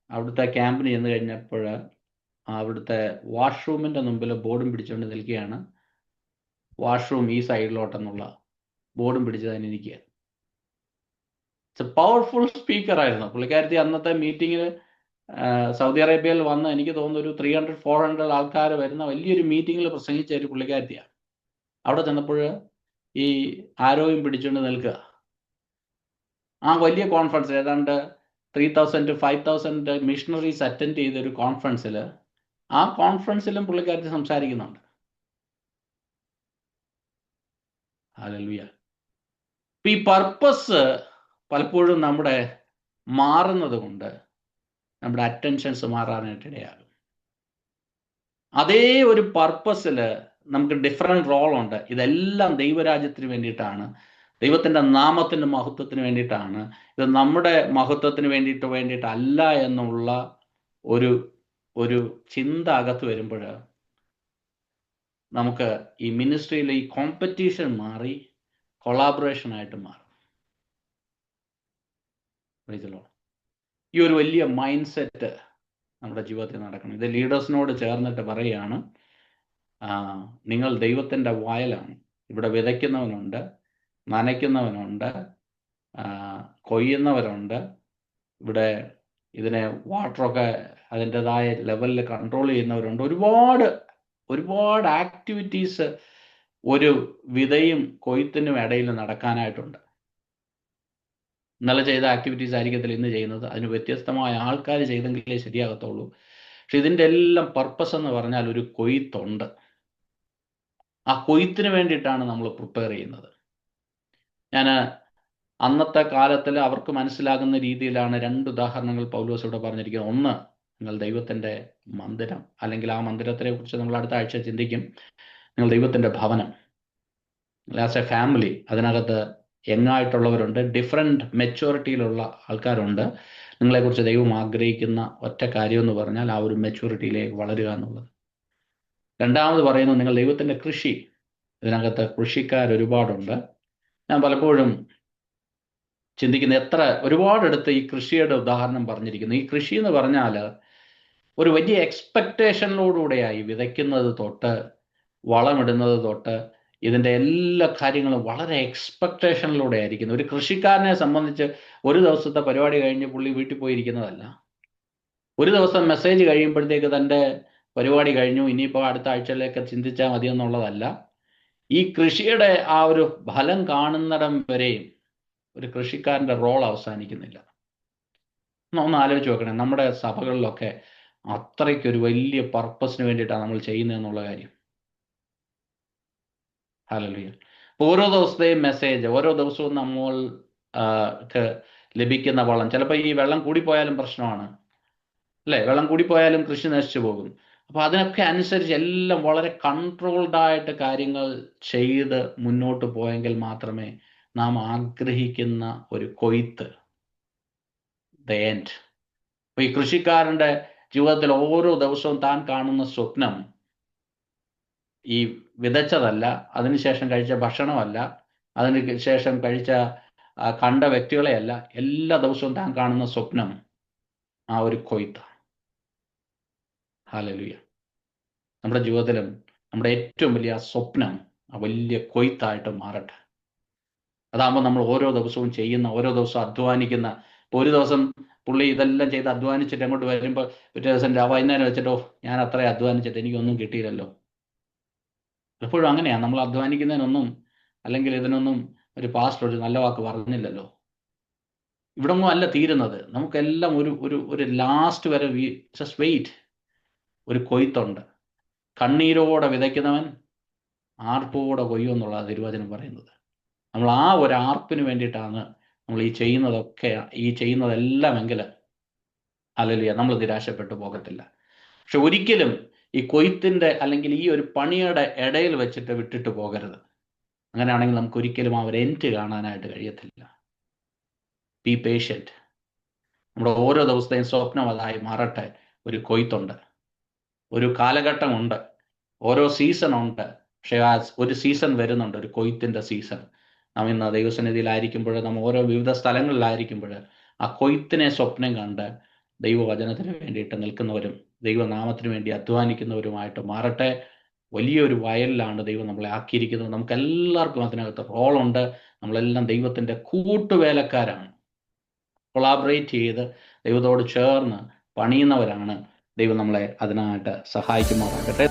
അവിടുത്തെ ക്യാമ്പിന് ചെന്ന് കഴിഞ്ഞപ്പോൾ അവിടുത്തെ വാഷ്റൂമിൻ്റെ മുമ്പിൽ ബോർഡും പിടിച്ചുകൊണ്ട് നിൽക്കുകയാണ്. വാഷ്റൂം ഈ സൈഡിലോട്ടെന്നുള്ള ബോർഡും പിടിച്ചതിന് എനിക്ക് പവർഫുൾ സ്പീക്കറായിരുന്നു പുള്ളിക്കാരത്തി. അന്നത്തെ മീറ്റിങ്ങിൽ സൗദി അറേബ്യയിൽ വന്ന് എനിക്ക് തോന്നുന്നു ഒരു 300-400 ആൾക്കാർ വരുന്ന വലിയൊരു മീറ്റിങ്ങിൽ പ്രസംഗിച്ച ഒരു പുള്ളിക്കാരത്തിയാണ്. അവിടെ ചെന്നപ്പോൾ ഈ ആരോയും പിടിച്ചുകൊണ്ട് നിൽക്കുക. ആ വലിയ കോൺഫറൻസ്, ഏതാണ്ട് 3000 to 5000 മിഷണറീസ് അറ്റൻഡ് ചെയ്തൊരു കോൺഫറൻസിൽ, ആ കോൺഫറൻസിലും പുള്ളിക്കാരത്തി സംസാരിക്കുന്നുണ്ട്. ഹല്ലേലൂയ. ഈ പർപ്പസ് പലപ്പോഴും നമ്മുടെ മാറുന്നത് കൊണ്ട് നമ്മുടെ അറ്റൻഷൻസ് മാറാനായിട്ട് ഇടയാകും. അതേ ഒരു പർപ്പസിൽ നമുക്ക് ഡിഫറെൻറ്റ് റോളുണ്ട്. ഇതെല്ലാം ദൈവരാജ്യത്തിന് വേണ്ടിയിട്ടാണ്, ദൈവത്തിൻ്റെ നാമത്തിൻ്റെ മഹത്വത്തിന് വേണ്ടിയിട്ടാണ്. ഇത് നമ്മുടെ മഹത്വത്തിന് വേണ്ടിയിട്ടല്ല എന്നുള്ള ഒരു ചിന്ത അകത്ത് വരുമ്പോൾ നമുക്ക് ഈ മിനിസ്ട്രിയിൽ ഈ കോമ്പറ്റീഷൻ മാറി കൊളാബറേഷനായിട്ട് മാറും. ഈ ഒരു വലിയ മൈൻഡ് സെറ്റ് നമ്മുടെ ജീവിതത്തിൽ നടക്കണം. ഇത് ലീഡേഴ്സിനോട് ചേർന്നിട്ട് പറയുകയാണ്, നിങ്ങൾ ദൈവത്തിൻ്റെ വയലാണ്. ഇവിടെ വിതയ്ക്കുന്നവനുണ്ട്, നനയ്ക്കുന്നവനുണ്ട്, കൊയ്യുന്നവരുണ്ട്. ഇവിടെ ഇതിനെ വാട്ടറൊക്കെ അതിൻ്റെതായ ലെവലിൽ കൺട്രോൾ ചെയ്യുന്നവരുണ്ട്. ഒരുപാട് ആക്ടിവിറ്റീസ് ഒരു വിതയും കൊയ്ത്തിനും ഇടയിൽ നടക്കാനായിട്ടുണ്ട്. ഇന്നലെ ചെയ്ത ആക്ടിവിറ്റീസ് ആയിരിക്കത്തില്ല ഇന്ന് ചെയ്യുന്നത്. അതിന് വ്യത്യസ്തമായ ആൾക്കാർ ചെയ്തെങ്കിലേ ശരിയാകത്തുള്ളൂ. പക്ഷെ ഇതിൻ്റെ എല്ലാം പർപ്പസ് എന്ന് പറഞ്ഞാൽ ഒരു കൊയ്ത്തുണ്ട്. ആ കൊയ്ത്തിന് വേണ്ടിയിട്ടാണ് നമ്മൾ പ്രിപ്പയർ ചെയ്യുന്നത്. ഞാൻ അന്നത്തെ കാലത്തിൽ അവർക്ക് മനസ്സിലാകുന്ന രീതിയിലാണ് 2 ഉദാഹരണങ്ങൾ പൗലോസ് ഇവിടെ പറഞ്ഞിരിക്കുന്നത്. ഒന്ന്, നിങ്ങൾ ദൈവത്തിൻ്റെ മന്ദിരം, അല്ലെങ്കിൽ ആ മന്ദിരത്തെ കുറിച്ച് നമ്മൾ അടുത്ത ആഴ്ച ചിന്തിക്കും. നിങ്ങൾ ദൈവത്തിൻ്റെ ഭവനം, ആസ് എ ഫാമിലി. അതിനകത്ത് യങ്ങായിട്ടുള്ളവരുണ്ട്, ഡിഫറെൻറ്റ് മെച്യൂരിറ്റിയിലുള്ള ആൾക്കാരുണ്ട്. നിങ്ങളെക്കുറിച്ച് ദൈവം ആഗ്രഹിക്കുന്ന ഒറ്റ കാര്യം എന്ന് പറഞ്ഞാൽ ആ ഒരു മെച്യൂരിറ്റിയിലേക്ക് വളരുക എന്നുള്ളത്. രണ്ടാമത് പറയുന്നത്, നിങ്ങൾ ദൈവത്തിൻ്റെ കൃഷി. ഇതിനകത്ത് കൃഷിക്കാർ ഒരുപാടുണ്ട്. ഞാൻ പലപ്പോഴും ചിന്തിക്കുന്ന ഒരുപാടെടുത്ത് ഈ കൃഷിയുടെ ഉദാഹരണം പറഞ്ഞിരിക്കുന്നു. ഈ കൃഷി എന്ന് പറഞ്ഞാൽ ഒരു വലിയ എക്സ്പെക്റ്റേഷനിലൂടെയായി വിതയ്ക്കുന്നത് തൊട്ട് വളമിടുന്നത് തൊട്ട് ഇതിൻ്റെ എല്ലാ കാര്യങ്ങളും വളരെ എക്സ്പെക്റ്റേഷനിലൂടെ ആയിരിക്കുന്നു. ഒരു കൃഷിക്കാരനെ സംബന്ധിച്ച് ഒരു ദിവസത്തെ പരിപാടി കഴിഞ്ഞ് പുള്ളി വീട്ടിൽ പോയിരിക്കുന്നതല്ല. ഒരു ദിവസം മെസ്സേജ് കഴിയുമ്പോഴത്തേക്ക് തൻ്റെ പരിപാടി കഴിഞ്ഞു, ഇനിയിപ്പോൾ അടുത്ത ആഴ്ചയിലേക്ക് ചിന്തിച്ചാൽ മതി എന്നുള്ളതല്ല. ഈ കൃഷിയുടെ ആ ഒരു ഫലം കാണുന്നിടം വരെയും ഒരു കൃഷിക്കാരൻ്റെ റോൾ അവസാനിക്കുന്നില്ല. ഒന്ന് ആലോചിച്ച് നോക്കണേ, നമ്മുടെ സഭകളിലൊക്കെ അത്രയ്ക്കൊരു വലിയ പർപ്പസിന് വേണ്ടിയിട്ടാണ് നമ്മൾ ചെയ്യുന്നതെന്നുള്ള കാര്യം. ഹല്ലേലൂയ. ഓരോ ദിവസത്തെയും മെസ്സേജ്, ഓരോ ദിവസവും നമ്മൾക്ക് ലഭിക്കുന്ന വളം, ചിലപ്പോൾ ഈ വെള്ളം കൂടിപ്പോയാലും പ്രശ്നമാണ്, അല്ലേ? വെള്ളം കൂടിപ്പോയാലും കൃഷി നശിച്ചു പോകും. അപ്പോൾ അതിനൊക്കെ അനുസരിച്ച് എല്ലാം വളരെ കൺട്രോൾഡായിട്ട് കാര്യങ്ങൾ ചെയ്ത് മുന്നോട്ട് പോയെങ്കിൽ മാത്രമേ നാം ആഗ്രഹിക്കുന്ന ഒരു കൊയ്ത്ത്, ദ എൻഡ്. അപ്പോൾ ഈ കൃഷിക്കാരൻ്റെ ജീവിതത്തിൽ ഓരോ ദിവസവും താൻ കാണുന്ന സ്വപ്നം ഈ വിതച്ചതല്ല, അതിനുശേഷം കഴിച്ച ഭക്ഷണമല്ല, അതിന് ശേഷം കണ്ട വ്യക്തികളെയല്ല. എല്ലാ ദിവസവും താൻ കാണുന്ന സ്വപ്നം ആ ഒരു കൊയ്ത്താണ്. ഹല്ലേലൂയ. നമ്മുടെ ജീവിതത്തിലും നമ്മുടെ ഏറ്റവും വലിയ ആ സ്വപ്നം ആ വലിയ കൊയ്ത്തായിട്ട് മാറട്ടെ. അതാകുമ്പോൾ നമ്മൾ ഓരോ ദിവസവും ചെയ്യുന്ന, ഓരോ ദിവസവും അധ്വാനിക്കുന്ന. ഇപ്പോൾ ഒരു ദിവസം പുള്ളി ഇതെല്ലാം ചെയ്ത് അധ്വാനിച്ചിട്ട് അങ്ങോട്ട് വരുമ്പോൾ പിറ്റേ ദിവസം വൈകുന്നേരം വെച്ചിട്ടോ ഞാൻ അത്രയും അധ്വാനിച്ചിട്ട് എനിക്കൊന്നും കിട്ടിയില്ലല്ലോ. എപ്പോഴും അങ്ങനെയാണ്. നമ്മൾ അധ്വാനിക്കുന്നതിനൊന്നും അല്ലെങ്കിൽ ഇതിനൊന്നും ഒരു പാസ്റ്റർ ഒരു നല്ല വാക്ക് പറഞ്ഞില്ലല്ലോ. ഇവിടൊന്നും അല്ല തീരുന്നത്. നമുക്കെല്ലാം ഒരു ഒരു ഒരു ലാസ്റ്റ് വരെ ജസ്റ്റ് വെയിറ്റ്. ഒരു കൊയ്ത്തുണ്ട്. കണ്ണീരോടെ വിതയ്ക്കുന്നവൻ ആർപ്പോടെ കൊയ്യും എന്നുള്ള തിരുവചനം പറയുന്നത്. നമ്മൾ ആ ഒരു ആർപ്പിന് വേണ്ടിയിട്ടാണ് നമ്മൾ ഈ ചെയ്യുന്നതൊക്കെ, ഈ ചെയ്യുന്നതെല്ലാം എങ്കിൽ ഹല്ലേലൂയ നമ്മൾ നിരാശപ്പെട്ടു പോകത്തില്ല. പക്ഷെ ഒരിക്കലും ഈ കൊയ്ത്തിന്റെ അല്ലെങ്കിൽ ഈ ഒരു പണിയുടെ ഇടയിൽ വെച്ചിട്ട് വിട്ടിട്ട് പോകരുത്. അങ്ങനെയാണെങ്കിൽ നമുക്ക് ഒരിക്കലും ആ ഒരു എൻഡ് കാണാനായിട്ട് കഴിയത്തില്ല. B patient. നമ്മുടെ ഓരോ ദിവസത്തെയും സ്വപ്നം അതായി മാറട്ടെ. ഒരു കൊയ്ത്തുണ്ട്, ഒരു കാലഘട്ടമുണ്ട്, ഓരോ സീസണുണ്ട്. പക്ഷെ ആ ഒരു സീസൺ വരുന്നുണ്ട്, ഒരു കൊയ്ത്തിന്റെ സീസൺ. നാം ഇന്ന് ദൈവസന്നിധിയിലായിരിക്കുമ്പോൾ, നാം ഓരോ വിവിധ സ്ഥലങ്ങളിലായിരിക്കുമ്പോൾ ആ കൊയ്ത്തിനെ സ്വപ്നം കണ്ട് ദൈവവചനത്തിന് വേണ്ടിയിട്ട് നിൽക്കുന്നവരും ദൈവനാമത്തിന് വേണ്ടി അധ്വാനിക്കുന്നവരുമായിട്ട് മാറട്ടെ. വലിയൊരു വയലിലാണ് ദൈവം നമ്മളെ ആക്കിയിരിക്കുന്നത്. നമുക്ക് എല്ലാവർക്കും അതിനകത്ത് റോളുണ്ട്. നമ്മളെല്ലാം ദൈവത്തിൻ്റെ കൂട്ടുവേലക്കാരാണ്. കൊളാബറേറ്റ് ചെയ്ത് ദൈവത്തോട് ചേർന്ന് പണിയുന്നവരാണ്. ദൈവം നമ്മളെ അതിനായിട്ട് സഹായിക്കുമാറാകട്ടെ.